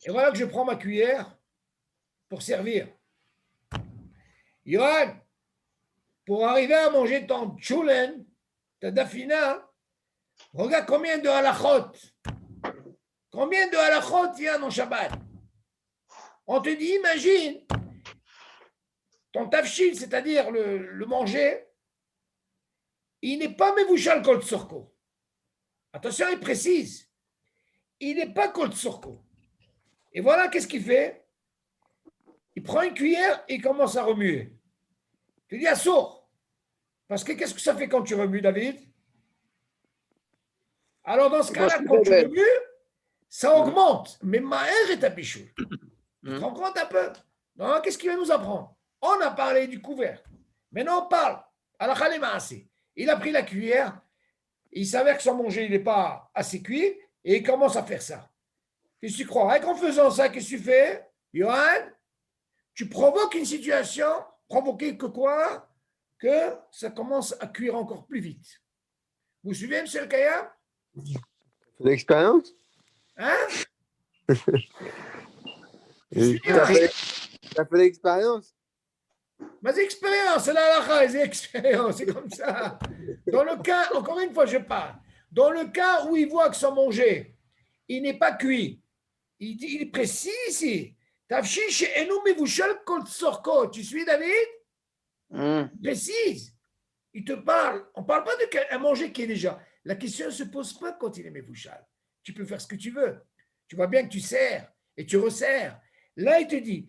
et voilà que je prends ma cuillère pour servir. Yohan, pour arriver à manger ton tchoulen, ta dafina, regarde combien de halachot. Combien de halachot il y a dans Shabbat? On te dit, imagine, ton tafshil, c'est-à-dire le manger, il n'est pas mevouchal kol tsorko. Attention, il précise. Il n'est pas kol tsorko. Et voilà, qu'est-ce qu'il fait? Il prend une cuillère et il commence à remuer. Tu dis assour. Parce que qu'est-ce que ça fait quand tu remues, David? Alors, dans ce cas-là, quand tu remues, ça augmente. Mais Maher est à bichou. Tu te rends compte un peu? Non, qu'est-ce qu'il va nous apprendre? On a parlé du couvert. Maintenant, on parle. Il a pris la cuillère. Il s'avère que son manger, il n'est pas assez cuit. Et il commence à faire ça. Qu'est-ce que tu crois? Et qu'en faisant ça, qu'est-ce que tu fais? Johan, tu provoques une situation. Provoquer que quoi? Que ça commence à cuire encore plus vite. Vous suivez, M. El Kayam? L'expérience? Hein? Tu as fait l'expérience? Mais expérience, c'est la halakha, c'est expérience, c'est comme ça. Dans le cas, encore une fois, je parle. Dans le cas où il voit que son manger, il n'est pas cuit, il est précis ici. Tafshil she'enu mevushal kol tzorko. Tu suis, David? Précise. il te parle. On ne parle pas d'un manger qui est déjà. La question ne se pose pas quand il est mévouchal. Tu peux faire ce que tu veux. Tu vois bien que tu sers et tu resserres. Là, il te dit,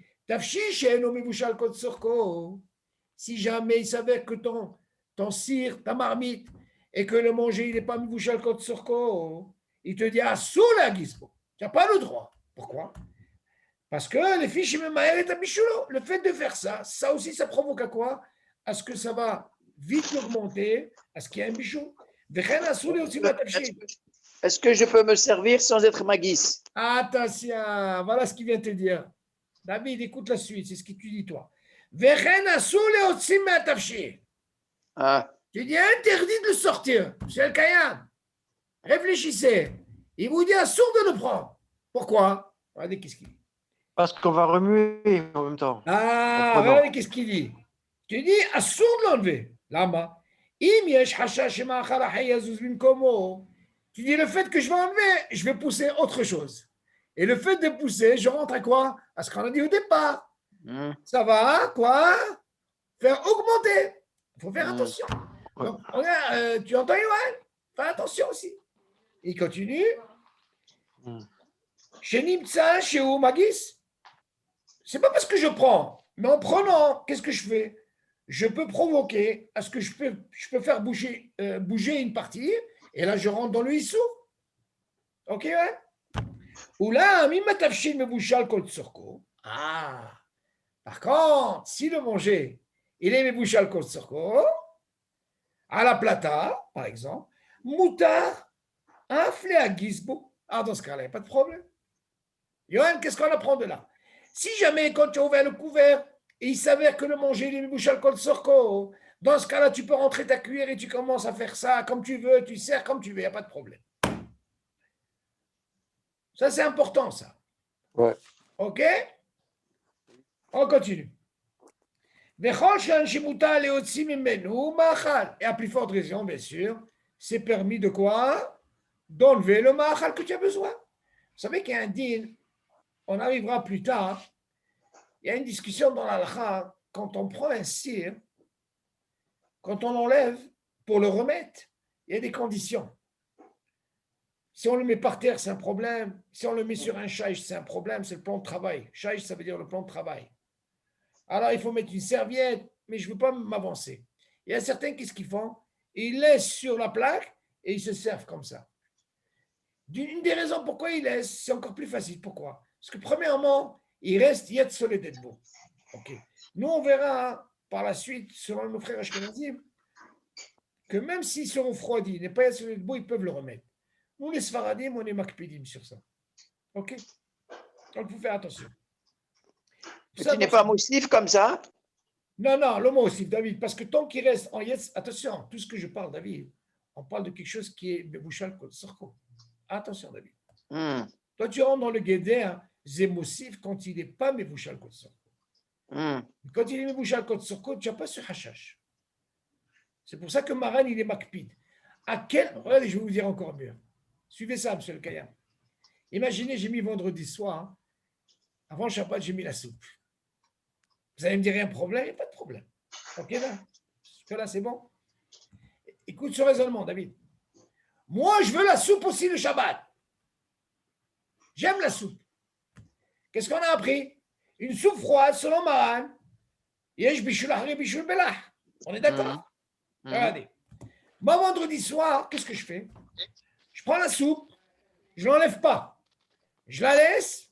si jamais il s'avère que ton cire, ta marmite, et que le manger, il n'est pas mévouchal contre surko, il te dit, ah, sous la gizbo. Tu n'as pas le droit. Pourquoi? Parce que les fiches, le fait de faire ça, ça aussi, ça provoque à quoi? À ce que ça va vite augmenter, à ce qu'il y ait un bichou. Est-ce que je peux me servir sans être magis? Attention, voilà ce qu'il vient de te dire. David, écoute la suite, c'est ce que tu dis toi. Ah, Tu dis interdit de le sortir. C'est le Kayam. Réfléchissez. Il vous dit assourd de le prendre. Pourquoi? Regardez qu'est-ce qu'il dit. Parce qu'on va remuer en même temps. Ah, regardez qu'est-ce qu'il dit. Tu dis assourd de l'enlever. Lama. Tu dis le fait que je vais enlever, je vais pousser autre chose. Et le fait de pousser, je rentre à quoi? À ce qu'on a dit au départ. Ça va, quoi? Faire augmenter. Il faut faire attention. Ouais. Donc, tu entends, Yoann? Fais attention aussi. Il continue. Chez Nimtsa, chez Magis, c'est pas parce que je prends, mais en prenant, qu'est-ce que je fais? Je peux provoquer à ce que je peux faire bouger une partie, et là, je rentre dans le issou. Ok, ouais? Ou là, mimatavshin me bouchal kol tsorko. Ah, par contre, si le manger, il est mebouchal kol tsorko, à la plata, par exemple, moutar, inflé à gizbo. Ah, dans ce cas-là, il n'y a pas de problème. Yoann, qu'est-ce qu'on apprend de là? Si jamais, quand tu as ouvert le couvert, et il s'avère que le manger, il est mebouchal kol tsorko, dans ce cas-là, tu peux rentrer ta cuillère et tu commences à faire ça comme tu veux, tu sers comme tu veux, il n'y a pas de problème. Ça, c'est important, ça. Ouais. OK? On continue. Et à plus forte raison, bien sûr, c'est permis de quoi? D'enlever le ma'achal que tu as besoin. Vous savez qu'il y a un deal, on arrivera plus tard, il y a une discussion dans l'halakha, quand on prend un cire, quand on l'enlève pour le remettre, il y a des conditions. Si on le met par terre, c'est un problème. Si on le met sur un shaïch, c'est un problème, c'est le plan de travail. Shaïch, ça veut dire le plan de travail. Alors, il faut mettre une serviette, mais je ne veux pas m'avancer. Il y a certains, qu'est-ce qu'ils font? Ils laissent sur la plaque et ils se servent comme ça. Une des raisons pourquoi ils laissent, c'est encore plus facile. Pourquoi? Parce que premièrement, il reste Yet Soledetbo. Ok. Nous, on verra par la suite, selon nos frères Ashkenazim, que même s'ils sont refroidis, n'est pas Yet Soledetbo, ils peuvent le remettre. Nous, les Sfaradim, on est makpidim sur ça. Ok? Donc, il faut faire attention. tu n'es pas moussif comme ça? Non, non, le mot aussi, David, parce que tant qu'il reste en yes, attention, tout ce que je parle, David, on parle de quelque chose qui est bebouchal kol sorko. Attention, David. Toi, tu rentres dans le guéder, zémoussif quand il n'est pas bebouchal kol sorko. Quand il est bebouchal kol sorko, tu n'as pas ce hashash. C'est pour ça que Maran, il est makpid. Regardez, je vais vous dire encore mieux. Suivez ça, monsieur le Kayam. Imaginez, j'ai mis vendredi soir, avant le Shabbat, j'ai mis la soupe. Vous allez me dire, il y a un problème? Il n'y a pas de problème. Ok, là? Jusque-là, c'est bon? Écoute ce raisonnement, David. Moi, je veux la soupe aussi le Shabbat. J'aime la soupe. Qu'est-ce qu'on a appris? Une soupe froide, selon Maran. Yesh bishul ahri bishul belah. On est d'accord? Regardez. Moi, vendredi soir, qu'est-ce que je fais? Je prends la soupe, je ne l'enlève pas. Je la laisse.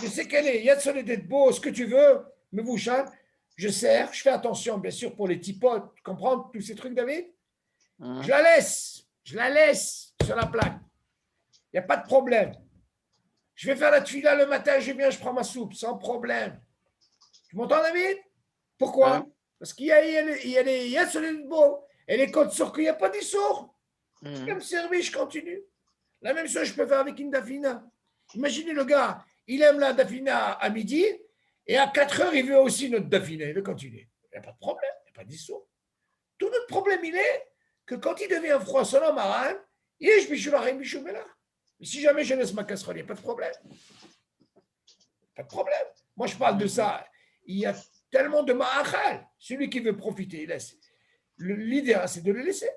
Je sais qu'elle est. Il y a de solide beau, ce que tu veux. Me bouchane, je sers, je fais attention, bien sûr, pour les petits potes, tu comprends tous ces trucs, David? Je la laisse sur la plaque. Il n'y a pas de problème. Je vais faire la tuila le matin, je viens, je prends ma soupe, sans problème. Tu m'entends, David? Pourquoi? Parce qu'il y a les Yatsolid Beau et les côtes sur qu'il n'y a pas d'issour. Je vais me servir, je continue. La même chose, je peux faire avec une dafina. Imaginez le gars, il aime la dafina à midi. Et à 4 heures, il veut aussi notre dafina, il veut continuer. Il n'y a pas de problème, il n'y a pas d'issue. Tout notre problème, il est que quand il devient froid, selon Maran, mais si jamais je laisse ma casserole, il n'y a pas de problème. Pas de problème. Moi, je parle de ça. Il y a tellement de ma'achal. Celui qui veut profiter, il laisse. l'idéal, c'est de le laisser.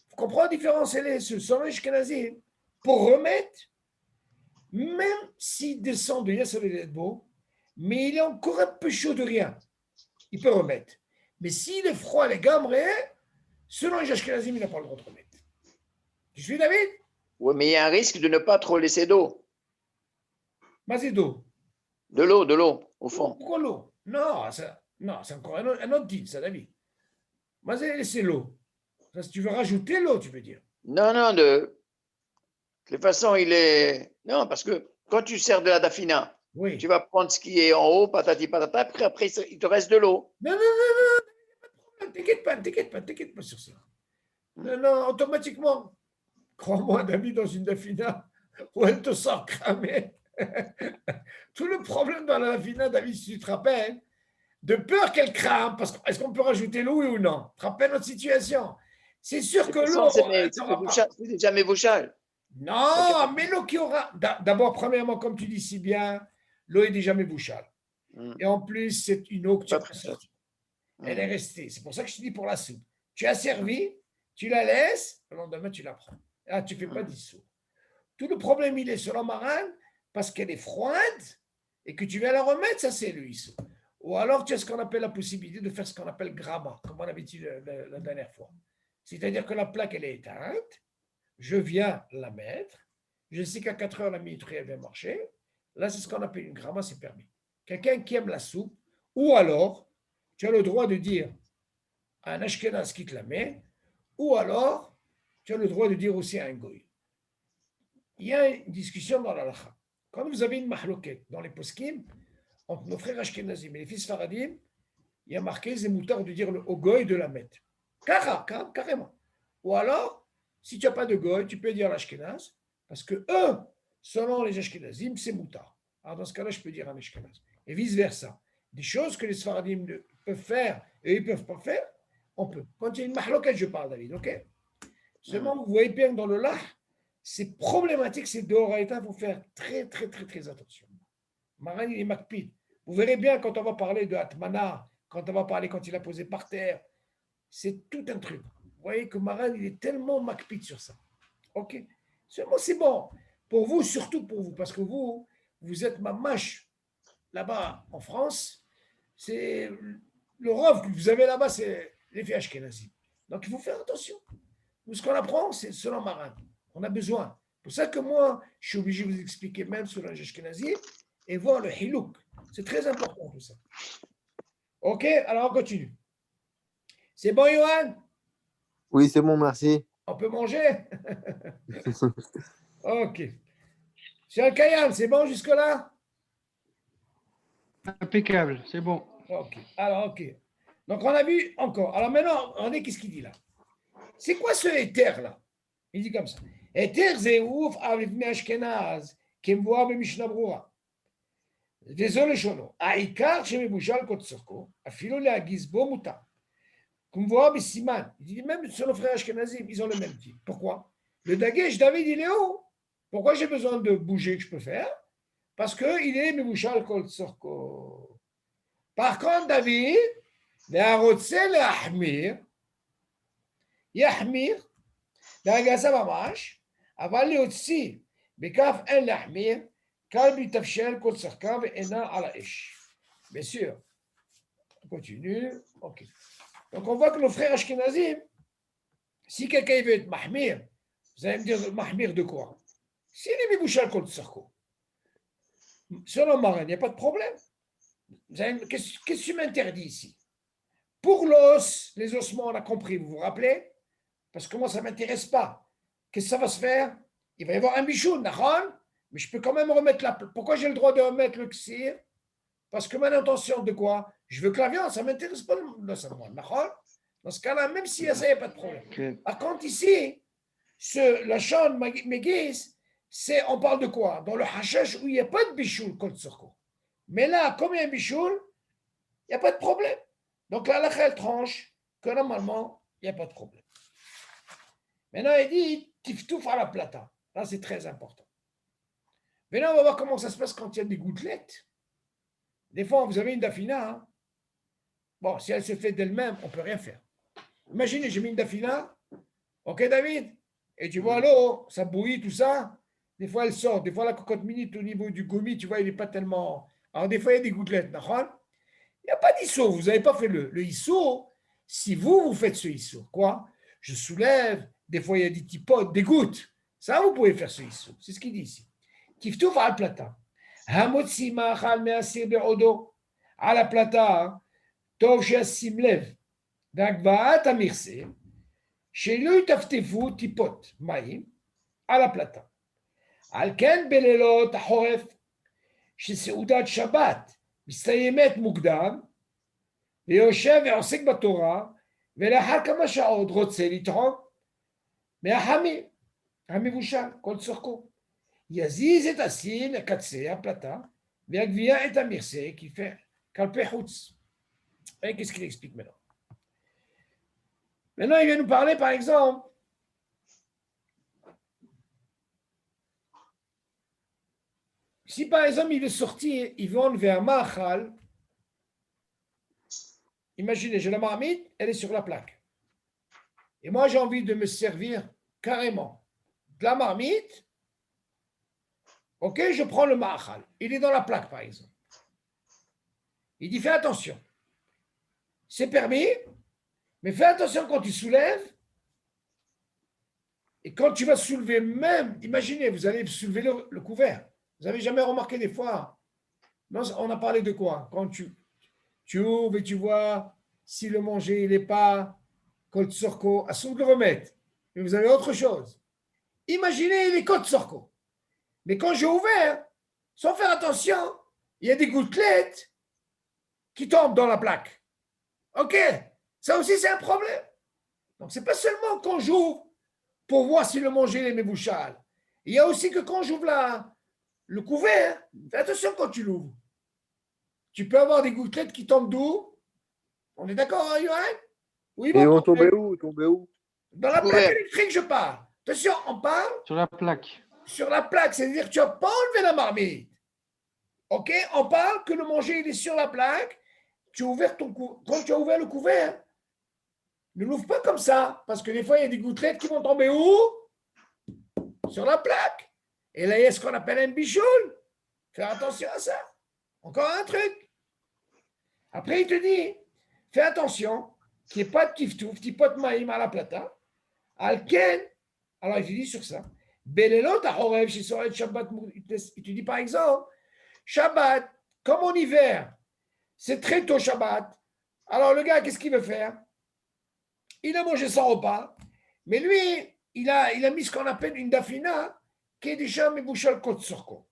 Vous comprenez la différence? Elle est selon les Ashkenazim, pour remettre, même s'il descend de Yasser et beau, mais il est encore un peu chaud de rien, il peut remettre. Mais s'il est froid, les gamres, selon les Ashkenazim, il n'a pas le droit de remettre. Tu suis, David? Oui, mais il y a un risque de ne pas trop laisser d'eau. Mazido. De l'eau, au fond. Pourquoi l'eau? Non, c'est encore un autre deal, ça, David. C'est l'eau. Ça, si tu veux rajouter l'eau, tu veux dire. Non, de toute façon, il est. Non, parce que quand tu sers de la dafina, Oui. tu vas prendre ce qui est en haut, patati patata, puis après, il te reste de l'eau. Non, t'inquiète pas sur ça. Non, automatiquement. Crois-moi, David, dans une dafina où elle te sort cramé. Tout le problème dans la dafina, David, si tu te rappelles, de peur qu'elle crame, parce que est-ce qu'on peut rajouter l'eau, oui ou non? Tu te rappelles notre situation? C'est sûr que l'eau. C'est jamais bouchal. Non, mais l'eau qui aura. D'abord, premièrement, comme tu dis si bien, l'eau est déjà mébouchale. Et en plus, c'est une eau que tu as pas sortie. Elle est restée. C'est pour ça que je te dis pour la soupe. Tu as servi, tu la laisses, le lendemain, tu la prends. Ah, tu ne fais pas d'issou. Tout le problème, il est sur la marane parce qu'elle est froide et que tu viens la remettre, ça, c'est le issou. Ou alors, tu as ce qu'on appelle la possibilité de faire ce qu'on appelle grama, comme on avait dit la dernière fois. C'est-à-dire que la plaque, elle est éteinte. Je viens la mettre. Je sais qu'à 4 heures, la minuterie, elle va marcher. Là, c'est ce qu'on appelle une grama, c'est permis. Quelqu'un qui aime la soupe, ou alors, tu as le droit de dire à un Ashkenaz qui te la met, ou alors, tu as le droit de dire aussi à un goy. Il y a une discussion dans la lacha. Quand vous avez une mahloket dans les poskim, entre nos frères Ashkenazim et les fils Faradim, il y a marqué, c'est moutard de dire au goy de la mettre. Carrément. Ou alors, si tu n'as pas de goy, tu peux dire l'Ashkenaz, parce que eux, selon les Ashkenazim, c'est moutard. Alors dans ce cas-là, je peux dire un Ashkenaz. Et vice-versa. Des choses que les Sfaradim peuvent faire et ils ne peuvent pas faire, on peut. Quand il y a une mahloket, je parle, David, ok? Seulement, vous voyez bien que dans le lah, c'est problématique, c'est d'Oraïta, il faut faire très, très, très, très attention. Maran, il est makpid. Vous verrez bien quand on va parler de Atmana, quand on va parler quand il a posé par terre, c'est tout un truc. Vous voyez que Maran, il est tellement makpid sur ça. Ok? Seulement, c'est bon. Pour vous, surtout pour vous, parce que vous êtes mamache là-bas en France, c'est le rov que vous avez là-bas, c'est les filles ashkénazim. Donc, il faut faire attention. Nous, ce qu'on apprend, c'est selon Maran. On a besoin. C'est pour ça que moi, je suis obligé de vous expliquer même sur l'ashkénazim et voir le hilouk. C'est très important tout ça. Ok, alors on continue. C'est bon, Johan? Oui, c'est bon, merci. On peut manger? Ok. Cher Kayam, c'est bon jusque-là? Impeccable, c'est bon. Ok. Alors, ok. Donc, on a vu encore. Alors maintenant, regardez qu'est-ce qu'il dit là. C'est quoi ce éther là? Il dit comme ça. Éther, c'est ouf, avivne Ashkenaz, qui me voit me Mishnah Brura. Désolé, Shono. Aïkar, chez mes bouchal, côte surco, a filo la gizbo muta. Comme voit, mais Siman. Il dit même sur nos frères Ashkenazim, ils ont le même type. Pourquoi? Le dagesh, David, il est haut. Pourquoi j'ai besoin de bouger que je peux faire? Parce qu'il est mes bouchal, côte surco. Par contre, David, le ahmir, יחמיר בהגסה ממש, אבל להוציא בכף אין להחמיר, קל מתאפשר כל שחקן ואינה על האש. Bien sûr. On continue. Ok. Donc on voit que nos frères Ashkenazim, si quelqu'un veut être mahmir, vous allez me dire mahmir de quoi? S'il est mibouchal contre Sarko, selon Marin, il n'y a pas de problème. Qu'est-ce que tu m'interdis ici? Pour l'os, les ossements, on a compris, vous vous rappelez? Parce que moi, ça ne m'intéresse pas. Qu'est-ce que ça va se faire? Il va y avoir un bichou, mais je peux quand même remettre la. Pourquoi j'ai le droit de remettre le ksir? Parce que mon intention de quoi? Je veux que la viande, ça ne m'intéresse pas. Dans ce cas-là, même s'il y a ça, il n'y a pas de problème. Okay. Par contre, ici, la chambre Megis, on parle de quoi? Dans le hashash où il n'y a pas de bichoul, mais là, comme il y a un bichoul, il n'y a pas de problème. Donc là, la tranche que normalement, il n'y a pas de problème. Maintenant, il dit tiftouf à la plata. Là, c'est très important. Maintenant, on va voir comment ça se passe quand il y a des gouttelettes. Des fois, vous avez une dafina. Hein. Bon, si elle se fait d'elle-même, on ne peut rien faire. Imaginez, j'ai mis une dafina. Ok, David? Et tu vois l'eau, ça bouillit, tout ça. Des fois, elle sort. Des fois, la cocotte minute au niveau du gommi, tu vois, il n'est pas tellement. Alors, des fois, il y a des gouttelettes. Il n'y a pas d'ISO. Vous n'avez pas fait le ISO. Si vous faites ce ISO, quoi? Je soulève. Des fois, il y a des petits potes, des gouttes. Ça, vous pouvez faire ce ISO. C'est ce qu'il dit ici. Tiftouf al plata. Hamotsi ma'achal me'asir be'odo. Al plata. Tov she'asim lev. D'agvaat amirse. שלא יטפטפו טיפות מים על הפלטה. על כן בלילות החורף שסעודת שבת מסתיימת מוקדם ויושב ועוסק בתורה ולאחר כמה שעות רוצה לטעום מהחמיר המבושל כל צורכו. יזיז את הסיר לקצה הפלטה ויגביה את המכסה כלפי חוץ. Qu'est-ce qu'il explique maintenant? Maintenant, il vient nous parler, par exemple, si par exemple il veut sortir, il veut enlever un ma'achal, imaginez, j'ai la marmite, elle est sur la plaque. Et moi, j'ai envie de me servir carrément de la marmite. Ok, je prends le ma'achal. Il est dans la plaque, par exemple. Il dit, fais attention. C'est permis, mais fais attention quand tu soulèves. Et quand tu vas soulever même, imaginez, vous allez soulever le couvert. Vous n'avez jamais remarqué des fois, non, on a parlé de quoi? Quand tu ouvres et tu vois si le manger, il n'est pas Kol Tsorko, à son de le remettre. Mais vous avez autre chose. Imaginez les Kol Tsorko. Mais quand j'ai ouvert, sans faire attention, il y a des gouttelettes qui tombent dans la plaque. Ok, ça aussi c'est un problème. Donc c'est pas seulement quand j'ouvre pour voir si le manger est mébouchal. Il y a aussi que quand j'ouvre le couvert, fais attention quand tu l'ouvres. Tu peux avoir des gouttelettes qui tombent d'où? On est d'accord, hein, Yoann? Oui, Ils vont tomber où? Tomber où? Dans la plaque électrique, je parle. Attention, on parle Sur la plaque. sur la plaque, c'est-à-dire que tu n'as pas enlevé la marmite. Ok, on parle que le manger il est sur la plaque. Quand tu as ouvert le couvert, ne l'ouvre pas comme ça, parce que des fois, il y a des gouttelettes qui vont tomber où? Sur la plaque. Et là, il y a ce qu'on appelle un bichoul. Faire attention à ça. Encore un truc. Après, il te dit, fais attention qu'il n'y ait pas de tiftouf, petit pot de maïm à la plata. Alken, alors il te dit sur ça. Belelot achorev chez Soret Shabbat. Il te dit par exemple, Shabbat, comme en hiver, c'est très tôt Shabbat. Alors le gars, qu'est-ce qu'il veut faire? Il a mangé son repas, mais lui, il a mis ce qu'on appelle une dafina qui est déjà mebouchal kotsorko.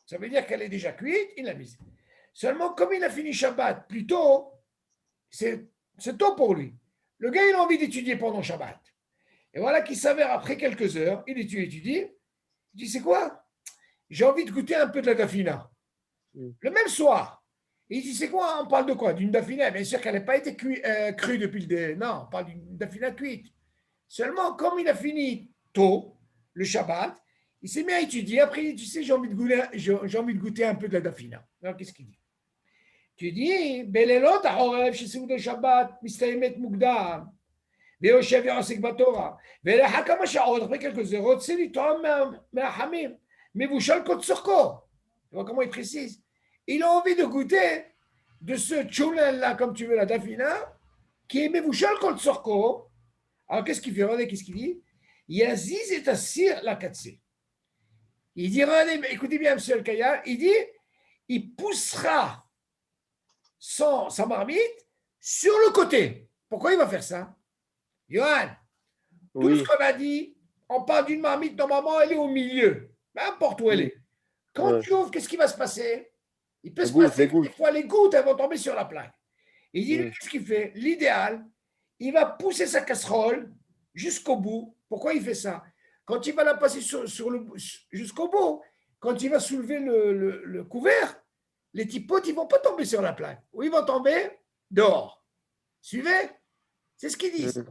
Ça veut dire qu'elle est déjà cuite, il l'a mise. Seulement, comme il a fini Shabbat plus tôt, c'est tôt pour lui. Le gars, il a envie d'étudier pendant Shabbat. Et voilà qu'il s'avère, après quelques heures, il étudie, il dit, c'est quoi? J'ai envie de goûter un peu de la dafina. Le même soir. Et il dit, c'est quoi? On parle de quoi? D'une dafina. Bien sûr qu'elle n'a pas été crue depuis le début. Non, on parle d'une dafina cuite. Seulement, comme il a fini tôt, le Shabbat, il s'est mis à étudier. Après, tu sais, j'ai envie de goûter un peu de la dafina. Alors, qu'est-ce qu'il dit? Tu dis, Belelot ha'orev sheseudat Shabbat mistayemet mukdam. ויושב ועוסק בתורה, ולאחר כמה שעות, אחרי quelques heures, רוצה לטעום מהחמים, מבושל כצורכו. Tu vois comment il précise? Il a envie de goûter de ce tchoulin-là, comme tu veux, la dafina, qui est מבושל כצורכו. Alors, qu'est-ce qu'il fait? Regardez, qu'est-ce qu'il dit? Yaziz et assir la katse. Il dit, regardez, écoutez bien, monsieur Al-Kaya, il dit, il poussera sa marmite sur le côté. Pourquoi il va faire ça? Johan, tout ce qu'on a dit, on parle d'une marmite, normalement, elle est au milieu, n'importe où elle est. Quand tu ouvres, qu'est-ce qui va se passer? Il peut se passer que des fois, les gouttes, elles vont tomber sur la plaque. Il dit, qu'est-ce qu'il fait? L'idéal, il va pousser sa casserole jusqu'au bout. Pourquoi il fait ça? Quand il va la passer jusqu'au bout, quand il va soulever le couvert, les petits potes, ils ne vont pas tomber sur la plaque. Ou ils vont tomber dehors. Suivez? C'est ce qu'ils disent.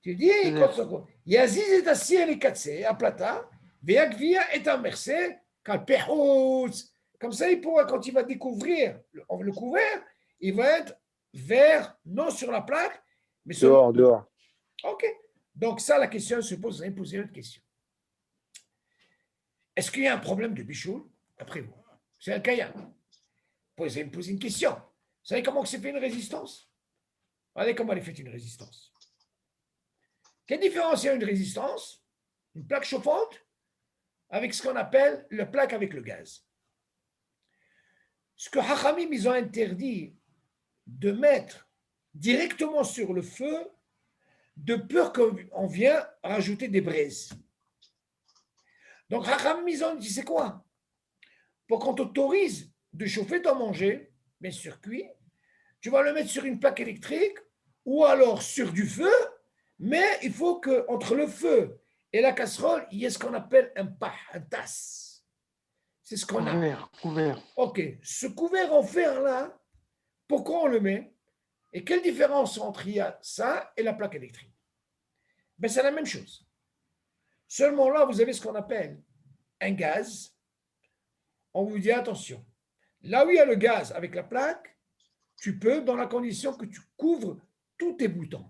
Tu dis, Yaziz est assis à l'ikatse, à plata, Veakvia est amercé, comme ça, il pourra, quand il va découvrir le couvert, il va être vert, non sur la plaque, Mais seulement... Dehors. OK. Donc ça, la question se pose, vous allez me poser une autre question. Est-ce qu'il y a un problème de bichoul après vous? C'est le cas. Vous allez me poser une question. Vous savez comment s'est fait une résistance? Regardez comment elle est faite une résistance. Quelle différence il y a une résistance, une plaque chauffante, avec ce qu'on appelle la plaque avec le gaz? Ce que Hachamim, ils ont interdit de mettre directement sur le feu de peur qu'on vienne rajouter des braises. Donc Hachamim, ils ont dit, c'est quoi? Pour qu'on t'autorise de chauffer ton manger, bien sûr cuit, tu vas le mettre sur une plaque électrique ou alors sur du feu, mais il faut qu'entre le feu et la casserole, il y ait ce qu'on appelle un pah, un tasse. C'est ce qu'on a. Couvert. OK. Ce couvert en fer-là, pourquoi on le met? Et quelle différence entre il y a ça et la plaque électrique? Ben, c'est la même chose. Seulement là, vous avez ce qu'on appelle un gaz. On vous dit attention. Là où il y a le gaz avec la plaque, tu peux, dans la condition que tu couvres tous tes boutons.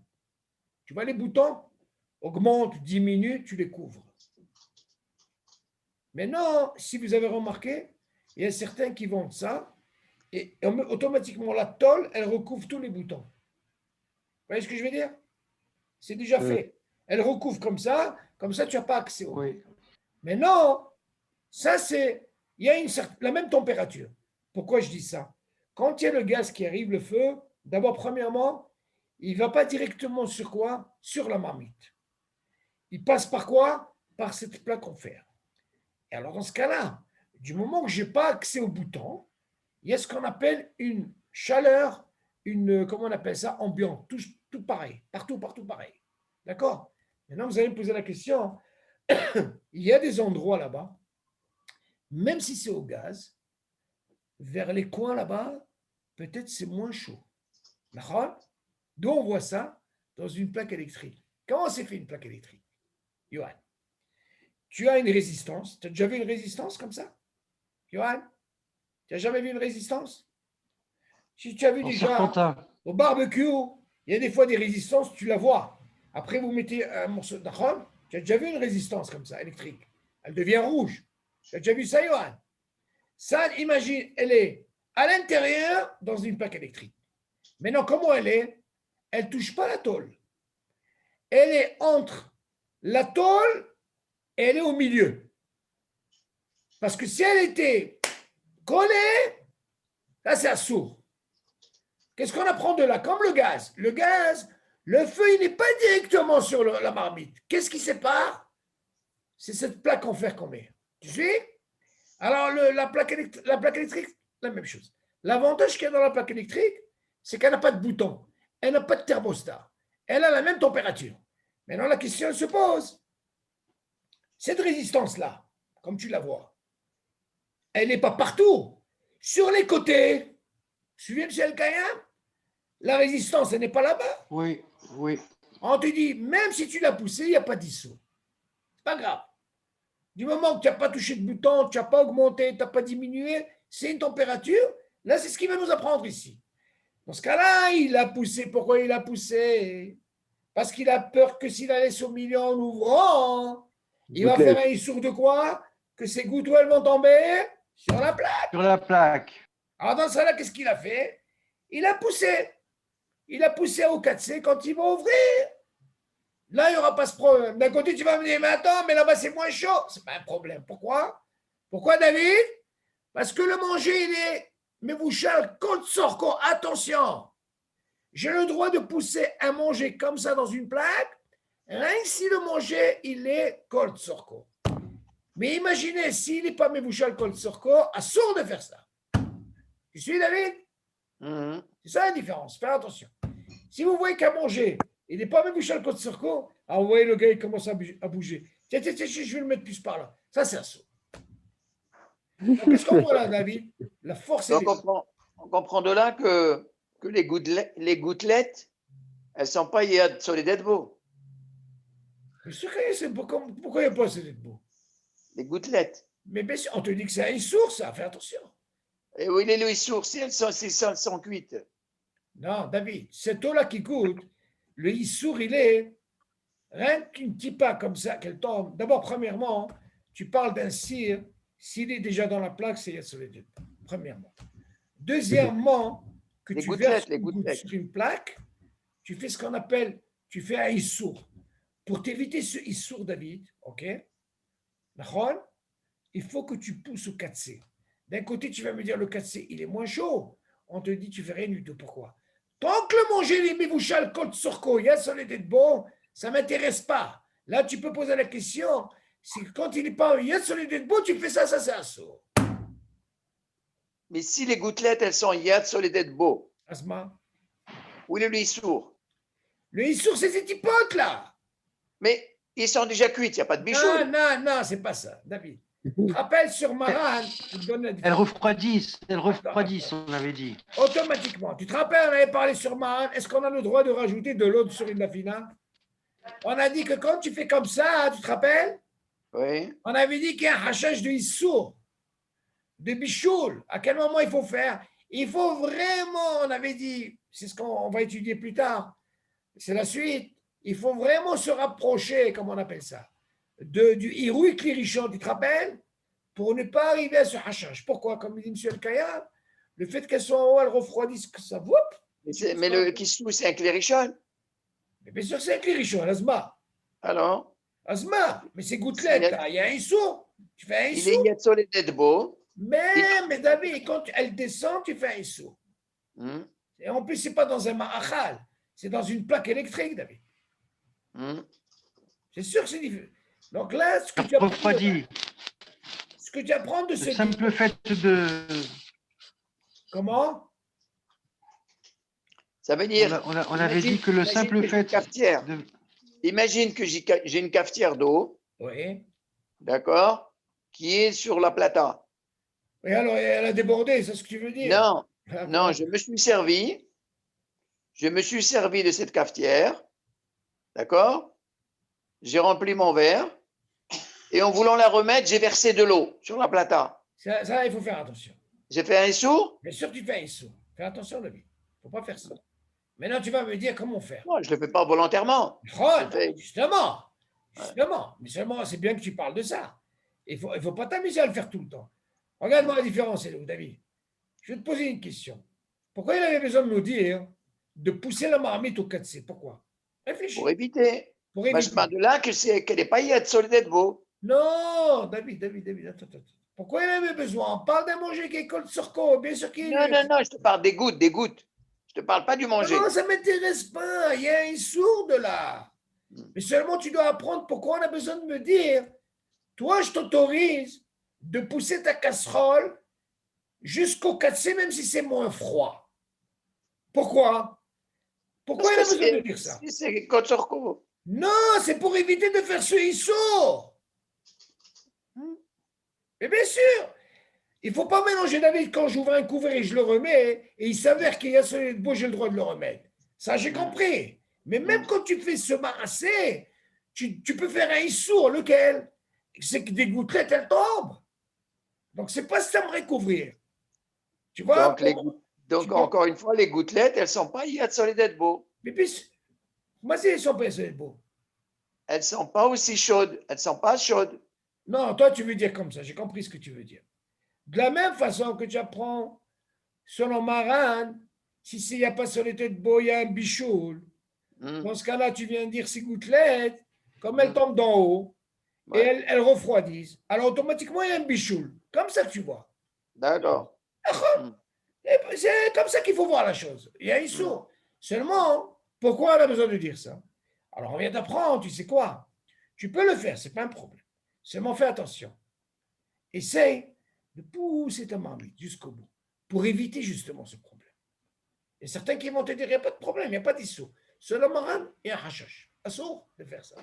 Tu vois, les boutons augmentent, diminuent, tu les couvres. Maintenant, si vous avez remarqué, il y a certains qui vendent ça et automatiquement la tôle, elle recouvre tous les boutons. Vous voyez ce que je veux dire? C'est déjà fait. Elle recouvre comme ça tu n'as pas accès au. Oui. Mais non, ça c'est, il y a la même température. Pourquoi je dis ça? Quand il y a le gaz qui arrive, le feu, d'abord, premièrement, il ne va pas directement sur quoi? Sur la marmite. Il passe par quoi? Par cette plaque en fer. Et alors, dans ce cas-là, du moment que je n'ai pas accès au bouton, il y a ce qu'on appelle une chaleur, comment on appelle ça? Ambiante, tout pareil, partout pareil. D'accord? Maintenant, vous allez me poser la question, il y a des endroits là-bas, même si c'est au gaz, vers les coins là-bas, peut-être c'est moins chaud. D'accord? D'où on voit ça? Dans une plaque électrique. Comment s'est fait une plaque électrique? Johan, tu as une résistance. Tu as déjà vu une résistance comme ça? Johan, tu n'as jamais vu une résistance? Si tu as vu déjà Serpentin. au barbecue, il y a des fois des résistances, tu la vois. Après, vous mettez un morceau d'achon, tu as déjà vu une résistance comme ça, électrique. Elle devient rouge. Tu as déjà vu ça, Johan? Ça, imagine, elle est à l'intérieur dans une plaque électrique. Maintenant, comment elle est? Elle ne touche pas la tôle. Elle est entre la tôle et elle est au milieu. Parce que si elle était collée, là, c'est assourd. Qu'est-ce qu'on apprend de là? Comme le gaz. Le gaz, le feu, il n'est pas directement sur la marmite. Qu'est-ce qui sépare? C'est cette plaque en fer qu'on met. Tu sais? Alors, la plaque électrique, la même chose. L'avantage qu'il y a dans la plaque électrique, c'est qu'elle n'a pas de bouton. Elle n'a pas de thermostat. Elle a la même température. Maintenant, la question se pose. Cette résistance-là, comme tu la vois, elle n'est pas partout. Sur les côtés, tu viens de chez Elkayam, la résistance, elle n'est pas là-bas. Oui. On te dit, même si tu l'as poussé, il n'y a pas d'issue. C'est pas grave. Du moment que tu n'as pas touché de bouton, tu n'as pas augmenté, tu n'as pas diminué, c'est une température. Là, c'est ce qu'il va nous apprendre ici. Dans ce cas-là, il a poussé. Pourquoi il a poussé? Parce qu'il a peur que s'il la laisse au milieu en ouvrant, il va faire un issour de quoi? Que ses gouttes elles vont tomber sur la plaque. Sur la plaque. Alors dans ce cas-là, qu'est-ce qu'il a fait? Il a poussé. Il a poussé au 4C quand il va ouvrir. Là, il n'y aura pas ce problème. D'un côté, tu vas me dire, mais attends, mais là-bas, c'est moins chaud. Ce n'est pas un problème. Pourquoi? Pourquoi, David? Parce que le manger, il est, mais vous chal, Kol Sorko, attention. J'ai le droit de pousser un manger comme ça dans une plaque, rien que si le manger, il est Kol Sorko. Mais imaginez, s'il n'est pas Mevouchal Kol Sorko, assourd de faire ça. Tu suis, David? C'est ça la différence. Fais attention. Si vous voyez qu'un manger, il n'est pas Mevouchal Kol Sorko, alors vous voyez le gars, il commence à bouger. Tiens, je vais le mettre plus par là. Ça, c'est assourd. Qu'est-ce qu'on voit là, David? La force est. On comprend de là que les gouttelettes, elles ne sont pas sur les dead beaux. Mais pourquoi il n'y a pas ce dead beau? Les gouttelettes. Mais bien sûr, on te dit que c'est un issour, ça. Fais attention. Et où il est le issour? Si elles sont cuites. Non, David, cette eau-là qui coûte, le Issour, il est rien qu'une tipa comme ça, qu'elle tombe. D'abord, premièrement, tu parles d'un cire, s'il est déjà dans la plaque, c'est Yatsoledet. Premièrement. Deuxièmement, que Les tu gouttelettes, verses les une goutte gouttelettes. sur une plaque, tu fais ce qu'on appelle, tu fais un Issour. Pour t'éviter ce Issour, David, ok? D'accord? Il faut que tu pousses au 4C. D'un côté, tu vas me dire le 4C, il est moins chaud. On te dit, tu fais rien du tout. Pourquoi? Tant que le manger les mivouchal kol sorko, Yatsoledet bon, ça ne m'intéresse pas. Là, tu peux poser la question. Si quand il n'est pas Yatsoledet bon, tu fais ça, c'est un saut. Mais si les gouttelettes, elles sont Yad Soledet Bo, Asma. où est le Issour? Le Issour, c'est cette hypote là. Mais ils sont déjà cuits, il n'y a pas de Non, bichoule. non, c'est pas ça, David. Tu te rappelles sur Maran, je te donne la Elles différence. refroidissent, on avait dit. Automatiquement. Tu te rappelles, on avait parlé sur Maran. Est-ce qu'on a le droit de rajouter de l'eau sur une dafina? On a dit que quand tu fais comme ça, tu te rappelles? Oui. On avait dit qu'il y a un hachage de Issour, de bichoul. À quel moment il faut faire? Il faut vraiment, on avait dit, c'est ce qu'on va étudier plus tard, c'est la suite. Il faut vraiment se rapprocher, comme on appelle ça, du Hiroui Klirichon, tu te rappelles? Pour ne pas arriver à ce hachage. Pourquoi? Comme dit M. El-Kayab, le fait qu'elles soient en haut, elles refroidissent, que ça whoop. Mais le Kissou, c'est un clérichon. Mais bien sûr, c'est un Klirichon, Asma. Alors, Asma, mais ces gouttelettes, là, il y a un Issour. Tu fais un il est Issour. Yad Soledet Bo. Mais David, quand elle descend, tu fais un Issour. Hum, Et en plus, ce n'est pas dans un ma'achal, c'est dans une plaque électrique, David. hum. C'est sûr que c'est différent. Donc là, ce que Ça tu apprends, refroidit. ce que tu apprends de Le ce simple fait de. Comment? Ça veut dire. On avait dit que le simple Imagine que j'ai une fait cafetière. de. Imagine que j'ai une cafetière d'eau, Oui. d'accord, qui est sur la plata. Et alors, elle a débordé, c'est ce que tu veux dire? Non, Ah, non, comment? je me suis servi de cette cafetière, d'accord? J'ai rempli mon verre et en voulant la remettre, j'ai versé de l'eau sur la plata. Ça, il faut faire attention. J'ai fait un sourd? Bien sûr, tu fais un saut. Fais attention, David. Il ne faut pas faire ça. Maintenant, tu vas me dire comment faire. Non, je ne le fais pas volontairement. Oh, Je fais- justement. Justement. Mais seulement, c'est bien que tu parles de ça. Il ne faut pas t'amuser à le faire tout le temps. Regarde-moi la différence, elle est où, David? Je vais te poser une question. Pourquoi il avait besoin de nous dire de pousser la marmite au 4C? Pourquoi? Réfléchis. Pour éviter. Pour Bah, je éviter. parle de là qu'elle n'est pas Yad Soledet Bo. Non, David, attends. Pourquoi il avait besoin? On parle d'un manger qui est col sur co. Bien sûr qu'il Non, non, non, je te parle des gouttes, des gouttes. Je ne te parle pas du manger. Non, ça ne m'intéresse pas. Il y a un sourd là. Mais seulement tu dois apprendre pourquoi on a besoin de me dire. Toi, je t'autorise de pousser ta casserole jusqu'au 4C, même si c'est moins froid. Pourquoi? Pourquoi il a besoin de dire ça? Si c'est côte sur côte. Non, c'est pour éviter de faire ce ISO. Mais bien sûr, il ne faut pas mélanger, David, quand j'ouvre un couvert et je le remets, et il s'avère qu'il y a celui de beau, j'ai le droit de le remettre. Ça, j'ai compris. Mais même quand tu fais ce marassé, tu peux faire un issour, lequel? C'est que des gouttelettes, elles tombent. Donc, c'est pas ça me recouvrir. Tu vois? Donc, encore une fois, les gouttelettes, elles ne sont pas Yad Soledet Bo. Mais puis, moi, c'est sont pas beau. Elles ne sont pas aussi chaudes. Elles ne sont pas chaudes. Non, toi, tu veux dire comme ça. J'ai compris ce que tu veux dire. De la même façon que tu apprends, selon Maran, si il n'y a pas sur les têtes beau, il y a un bichoul. Dans ce cas-là, tu viens de dire ces gouttelettes, comme elles tombent d'en haut, et elles refroidissent. Alors, automatiquement, il y a un bichoul. Comme ça que tu vois. D'accord. C'est comme ça qu'il faut voir la chose. Il y a un sourd. Seulement, pourquoi on a besoin de dire ça? Alors, on vient d'apprendre, tu sais quoi? Tu peux le faire, ce n'est pas un problème. Seulement, fais attention. Essaye de pousser ta marmite jusqu'au bout pour éviter justement ce problème. Il y a certains qui vont te dire, il n'y a pas de problème, il n'y a pas d'issou. Seul maran et un hachash. Assour de faire ça.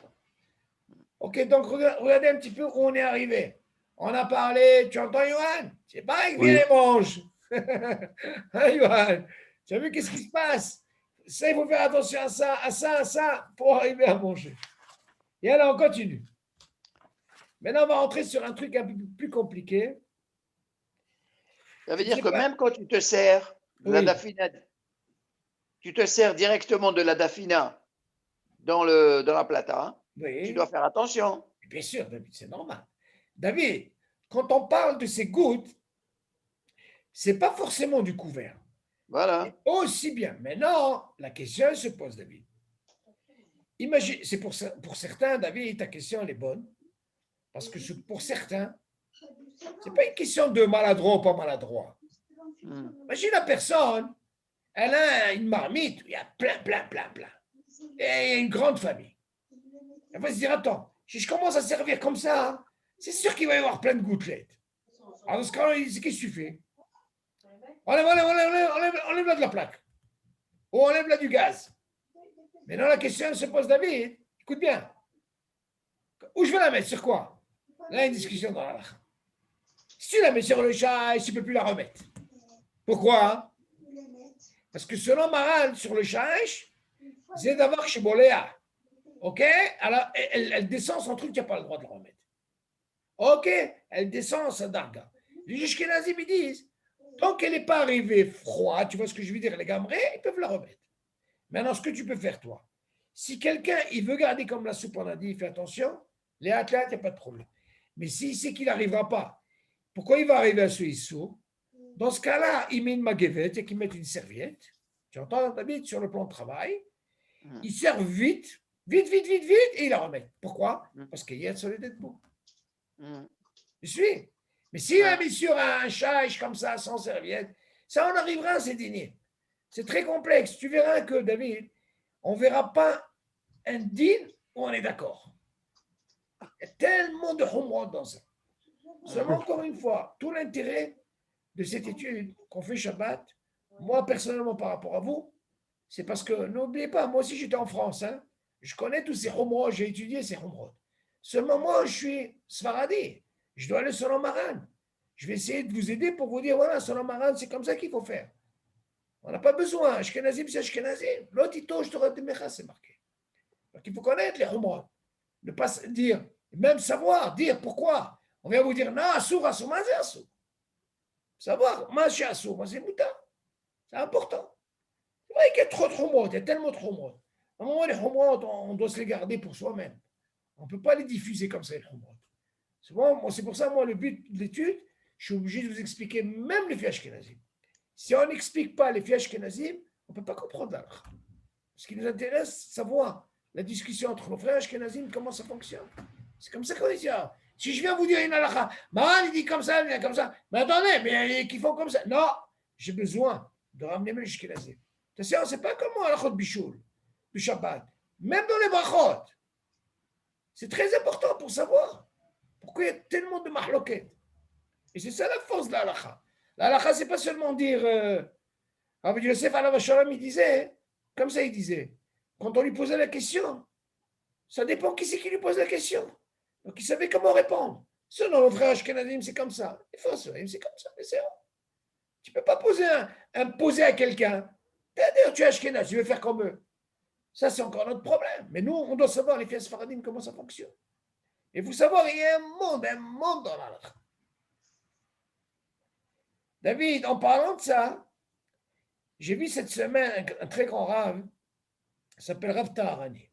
Ok, donc regardez un petit peu où on est arrivé. On a parlé, tu entends, Yohan? C'est pareil que les mange. Hein, Yohan? Tu as vu qu'est-ce qui se passe? Ça, il faut faire attention à ça, pour arriver à manger. Et alors, on continue. Maintenant, on va rentrer sur un truc un peu plus compliqué. Ça veut dire que même quand tu te sers de la dafina, tu te sers directement de la dafina dans la plata, tu Oui, dois faire attention. bien sûr, David, c'est normal. David, quand on parle de ces gouttes, c'est pas forcément du couvert. Voilà. Aussi bien. Maintenant, la question se pose, David. Imagine, c'est pour certains, David, ta question elle est bonne. Parce que pour certains, c'est pas une question de maladroit ou pas maladroit. Hmm. Imagine la personne, elle a une marmite, il y a plein. Et une grande famille. Elle va se dire, attends, si je commence à servir comme ça, c'est sûr qu'il va y avoir plein de gouttelettes. Alors, dans ce cas-là, qu'est-ce que tu fais? Enlève là de la plaque. Ou enlève là du gaz. Maintenant, la question se pose, David, écoute bien. Où je vais la mettre? Sur quoi? Là, il y a une discussion dans la lacha. Si tu la mets sur le chat, tu ne peux plus la remettre. Pourquoi? Parce que selon Maral, sur le chaïch, c'est d'abord chez Boléa. OK? Alors, elle descend son truc, tu n'as pas le droit de la remettre. OK? Elle descend sa darga. Les Ashkénazim, ils disent, tant qu'elle n'est pas arrivée froide, tu vois ce que je veux dire, les gamrés, ils peuvent la remettre. Maintenant, ce que tu peux faire, toi, si quelqu'un, il veut garder comme la soupe, on a dit, fais attention, les athlètes, il n'y a pas de problème. Mais s'il sait qu'il n'arrivera pas, pourquoi il va arriver à ce issou? Dans ce cas-là, il met une maguevette et qu'il met une serviette. Tu entends, David, sur le plan de travail. Il sert vite, et il la remet. Pourquoi? Parce qu'il y a de solide debout. Je suis. Mais s'il a mis sur un chaïch comme ça, sans serviette, ça, on arrivera à ces dîners. C'est très complexe. Tu verras que, David, on ne verra pas un dîner où on est d'accord. Il y a tellement de humrot dans ça. Seulement, encore une fois, tout l'intérêt de cette étude qu'on fait Shabbat, moi personnellement par rapport à vous, c'est parce que, n'oubliez pas, moi aussi j'étais en France, hein, je connais tous ces humrot, j'ai étudié ces humrot. Seulement moi, je suis Sfaradi, je dois aller selon Maran. Je vais essayer de vous aider pour vous dire, voilà, selon Maran, c'est comme ça qu'il faut faire. On n'a pas besoin, Ashkenazim, c'est Ashkenazim. L'autre, je te redis, c'est marqué. Donc il faut connaître les humrot. Ne pas dire, même savoir, dire pourquoi. On vient vous dire, non, assour, c'est assour. Savoir, moi, je suis assour, moi, c'est mouta. C'est important. C'est vrai qu'il y a trop de humrot, il y a tellement de humrot. À un moment, les humrot, on doit se les garder pour soi-même. On ne peut pas les diffuser comme ça, les humrot. C'est pour ça, moi, le but de l'étude, je suis obligé de vous expliquer même les fiash kenazim. Si on n'explique pas les fiash kenazim, on ne peut pas comprendre l'alakha. Ce qui nous intéresse, c'est savoir la discussion entre nos frères ashkenazim, comment ça fonctionne. C'est comme ça qu'on dit, ah, si je viens vous dire une halakha, Maran, il dit comme ça, mais attendez, mais qu'ils font comme ça. Non, j'ai besoin de ramener mes ashkenazim. C'est pas comme moi, halachot bichoul, du Shabbat. Même dans les brachot. C'est très important pour savoir pourquoi il y a tellement de mahloket. Et c'est ça la force de la halakha. La halakha, c'est pas seulement dire, Rabbi Yosef alav shalom, il disait, comme ça il disait, quand on lui posait la question, ça dépend qui c'est qui lui pose la question. Donc il savait comment répondre. Selon le frère Ashkenazim, c'est comme ça. Les frères c'est comme ça. Mais c'est vrai. Tu ne peux pas poser à quelqu'un. C'est-à-dire, tu es Ashkenaz, tu veux faire comme eux. Ça, c'est encore notre problème. Mais nous, on doit savoir, les fiers faradim, comment ça fonctionne. Et vous savez, il y a un monde dans la lacha. David, en parlant de ça, j'ai vu cette semaine un très grand rave, il s'appelle Rav Taharani.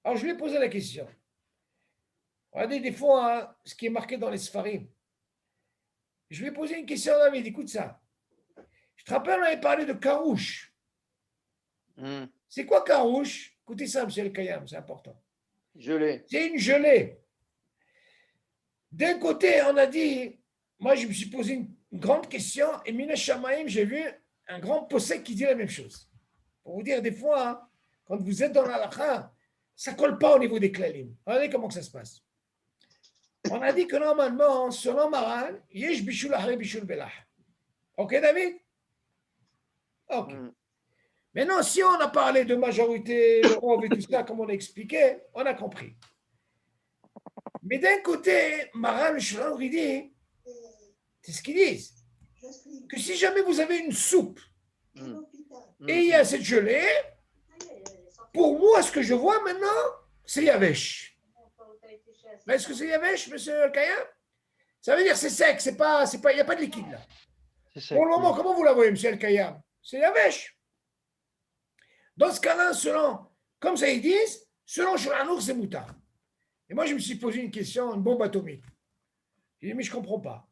Alors, je lui ai posé la question. Regardez, des fois, hein, ce qui est marqué dans les Sfarim. Je lui ai posé une question à David, écoute ça. Je te rappelle, on avait parlé de Karouche. C'est quoi Karouche? Écoutez ça, monsieur El Kayam, c'est important. Gelée. C'est une gelée. D'un côté, on a dit, moi je me suis posé une grande question, et Mina Shamaim, j'ai vu un grand possèque qui dit la même chose. Pour vous dire, des fois, hein, quand vous êtes dans la lacha, ça ne colle pas au niveau des klalim. Regardez comment que ça se passe. On a dit que normalement, selon Maran, yesh bishul ahre bishul belah. Ok, David? Ok. Maintenant, si on a parlé de majorité, le rov et tout ça, comme on a expliqué, on a compris. Mais d'un côté, Maran, le Shlomo, il dit, c'est ce qu'ils disent, que si jamais vous avez une soupe et il y a cette gelée, pour moi, ce que je vois maintenant, c'est Yavesh. Mais est-ce que c'est Yavesh, monsieur Kayam? Ça veut dire c'est sec, il n'y a pas de liquide là. Pour le moment, comment vous la voyez, monsieur El Kayam? C'est Yavesh. Dans ce cas-là, selon Comme ça, ils disent, selon Shulchan Aruch, c'est moutar. Et moi, je me suis posé une question, une bombe atomique. J'ai dit, mais je ne comprends pas.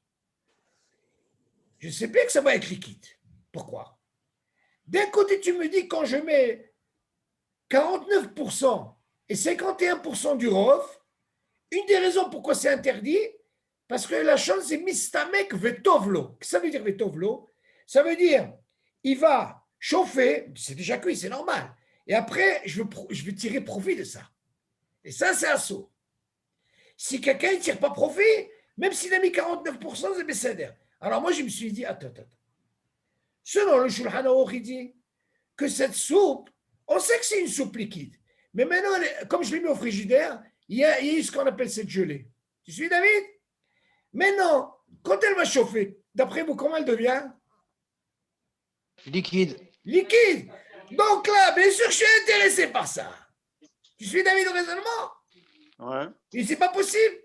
Je sais bien que ça va être liquide. Pourquoi? D'un côté, tu me dis, quand je mets 49% et 51% du ROF, une des raisons pourquoi c'est interdit, parce que la chose, c'est mistamek vetovlo. Qu'est-ce que ça veut dire vetovlo? Ça veut dire, il va chauffer, c'est déjà cuit, c'est normal. Et après, je veux tirer profit de ça. Et ça, c'est assaut. Si quelqu'un ne tire pas profit, même s'il a mis 49%, c'est bécédère. Alors moi, je me suis dit, attends. Selon le Shulchan Aruch, il dit que cette soupe, on sait que c'est une soupe liquide. Mais maintenant, comme je l'ai mis au frigidaire, il y a eu ce qu'on appelle cette gelée. Tu suis, David? Maintenant, quand elle va chauffer, d'après vous, comment elle devient? Liquide. Liquide. Donc là, bien sûr, je suis intéressé par ça. Tu suis, David, au raisonnement? Ouais. Et c'est pas possible.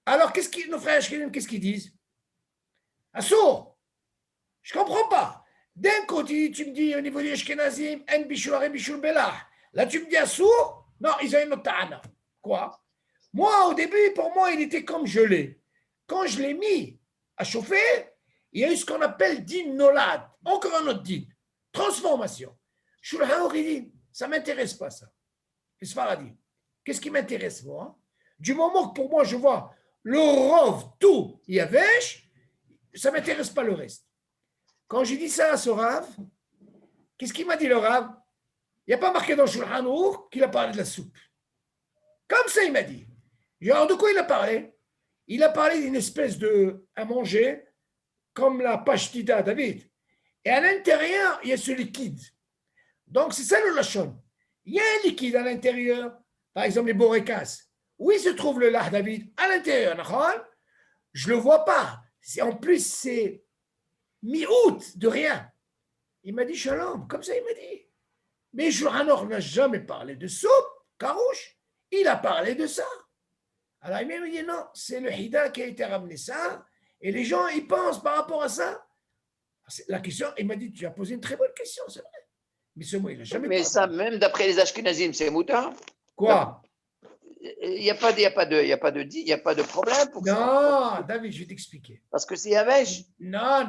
Alors, nos frères Ashkenazim, qu'est-ce qu'ils disent? Assour. Je comprends pas. D'un côté, tu me dis au niveau des Ashkenazim, en bishul aré bishul belah. Là, tu me dis assour. Non, ils ont une autre ta'ana. Quoi? Moi, au début, pour moi, il était comme gelé. Quand je l'ai mis à chauffer, il y a eu ce qu'on appelle din nolad. Encore un autre din. Transformation. Shulchan Aruch dit, ça ne m'intéresse pas, ça. Les Sfaradim. Qu'est-ce qui m'intéresse, moi? Du moment que pour moi, je vois le rov, tout, yavesh, ça ne m'intéresse pas le reste. Quand j'ai dit ça à ce Rav, qu'est-ce qu'il m'a dit le Rav? Il n'y a pas marqué dans Shulchan Aruch qu'il a parlé de la soupe. Comme ça, il m'a dit. Genre, de quoi il a parlé? Il a parlé d'une espèce de à manger, comme la pashtida, David. Et à l'intérieur, il y a ce liquide. Donc, c'est ça le lachon. Il y a un liquide à l'intérieur. Par exemple, les borekas. Où il se trouve le lach, David? À l'intérieur. Je ne le vois pas. En plus, c'est mi-août de rien. Il m'a dit shalom. Comme ça, il m'a dit. Mais Shulchan Aruch n'a jamais parlé de soupe, karouche. Il a parlé de ça. Alors, il m'a dit non, c'est le Hida qui a été ramené ça. Et les gens, ils pensent par rapport à ça. La question, il m'a dit, tu as posé une très bonne question, c'est vrai. Mais ce mot, il n'a jamais Mais parlé. ça, même d'après les Ashkenazim, c'est moutar. Quoi? Il n'y a pas de problème pour ça. Non, David, je vais t'expliquer. Parce que c'est Yavesh. Non.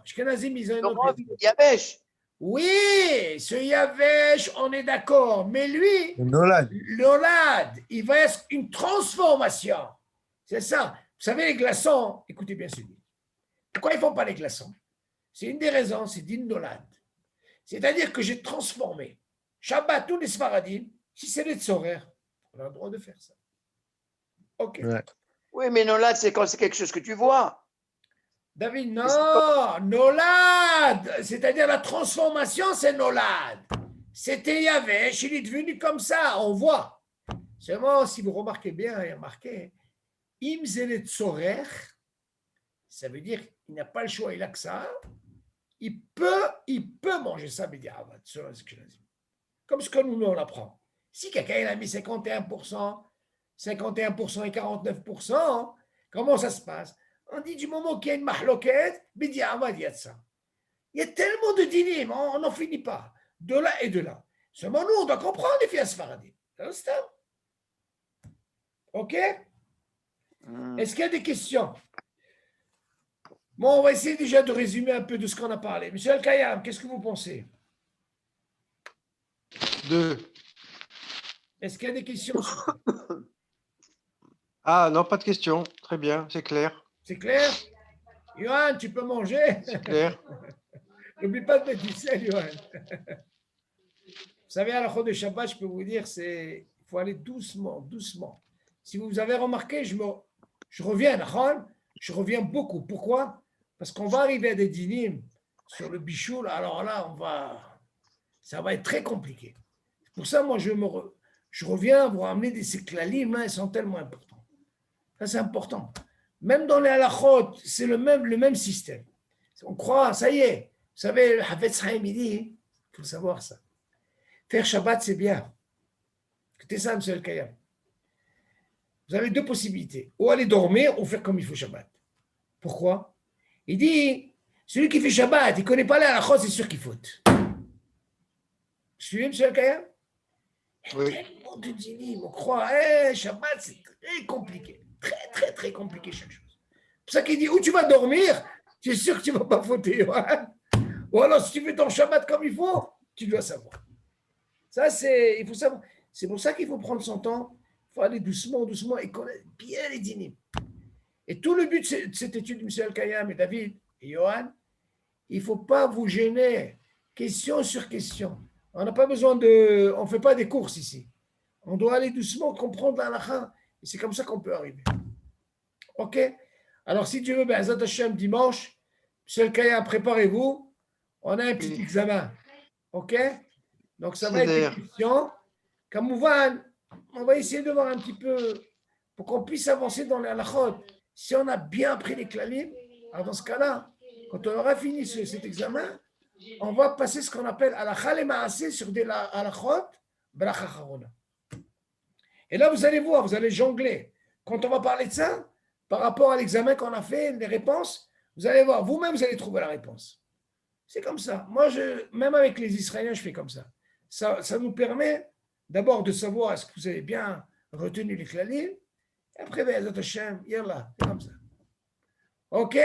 Ashkenazim, ils ont une autre méthode. Yavesh. Oui, ce Yavesh, on est d'accord. Mais lui, Nolad. l'olad, il va être une transformation. C'est ça. Vous savez, les glaçons, écoutez bien celui. Pourquoi ils ne font pas les glaçons? C'est une des raisons, c'est d'Indolad. C'est-à-dire que j'ai transformé. Shabbat, tous les Sfaradim, si c'est les Tzorer, on a le droit de faire ça. Ok. Ouais. Oui, mais Nolad, c'est quand c'est quelque chose que tu vois. David, non, Nolad, c'est-à-dire la transformation, c'est Nolad. C'était Yavesh, il est devenu comme ça, on voit. Seulement, si vous remarquez bien, il y a marqué, Im zelet Tzorer, ça veut dire qu'il n'a pas le choix, il a que ça. Il peut manger ça, Bediavad, selon les Ashkenazim. Comme ce que nous, on apprend. Si quelqu'un il a mis 51% et 49%, comment ça se passe? On dit du moment qu'il y a une mahloquette, Bediavad, il y a de ça. Il y a tellement de dynimes, on n'en finit pas. De là et de là. Seulement nous, on doit comprendre les fias faradim. C'est ça. OK? Est-ce qu'il y a des questions? Bon, on va essayer déjà de résumer un peu de ce qu'on a parlé. Monsieur Al-Kayam, qu'est-ce que vous pensez? 2. Est-ce qu'il y a des questions? Ah, non, pas de question. Très bien, c'est clair. C'est clair? Johan, tu peux manger? C'est clair. N'oublie pas de mettre du sel, Johan. Vous savez, à la fin de Shabbat, je peux vous dire, il faut aller doucement, doucement. Si vous avez remarqué, je reviens, je reviens beaucoup. Pourquoi? Parce qu'on va arriver à des dynimes sur le bichoul. Alors là, ça va être très compliqué. C'est pour ça, moi, je reviens vous ramener ces klalim, là, ils sont tellement importants. Ça, c'est important. Même dans les halachot, c'est le même système. On croit, ça y est. Vous savez, le Havetz Chaim, il dit, il faut savoir ça. Faire Shabbat, c'est bien. Écoutez ça, M. El-Kayam. Vous avez deux possibilités. Ou aller dormir, ou faire comme il faut Shabbat. Pourquoi? Il dit, celui qui fait Shabbat, il ne connaît pas les halachot, c'est sûr qu'il faute. Vous suivez, M. El-Kayam? Oui. Tellement de dinim, on croit, Shabbat, c'est très compliqué. Très, très, très compliqué chaque chose. C'est pour ça qu'il dit, où tu vas dormir, tu es sûr que tu ne vas pas fauter. Hein. Ou alors, si tu fais ton Shabbat comme il faut, tu dois savoir. Ça, il faut savoir. C'est pour ça qu'il faut prendre son temps. Il faut aller doucement, doucement et connaître bien les dinim. Et tout le but de cette étude, M. Al-Kayam et David et Johan, il ne faut pas vous gêner, question sur question. On n'a pas besoin de. On ne fait pas des courses ici. On doit aller doucement, comprendre la halakha. Et c'est comme ça qu'on peut arriver. OK? Alors, si Dieu veut, ben, Zat Hashem, dimanche, M. Al-Kayam, préparez-vous. On a un petit Oui. examen. OK? Donc, ça va être Seder. des questions. Comme on va essayer de voir un petit peu pour qu'on puisse avancer dans les halakhot. Si on a bien appris les klalim, alors dans ce cas-là, quand on aura fini cet examen, on va passer ce qu'on appelle halakha le ma'aseh sur des halakhot, bracha charona. Et là, vous allez voir, vous allez jongler. Quand on va parler de ça, par rapport à l'examen qu'on a fait, les réponses, vous allez voir, vous-même, vous allez trouver la réponse. C'est comme ça. Moi, même avec les Israéliens, je fais comme ça. Ça nous permet d'abord de savoir est-ce que vous avez bien retenu les klalim. Et après, Be'ezat Hashem, yallah, c'est comme ça. OK?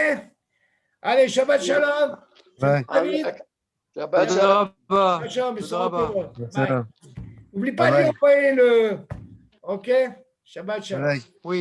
Allez, Shabbat Shalom. Ouais. David, Shabbat Tודה shalom. רבה. Shabbat Shalom, תודה Bessorat רבה. Tov. Bye. Salam. N'oublie pas Bye de lui bye. envoyer le. OK? Shabbat Shalom. Bye. Oui.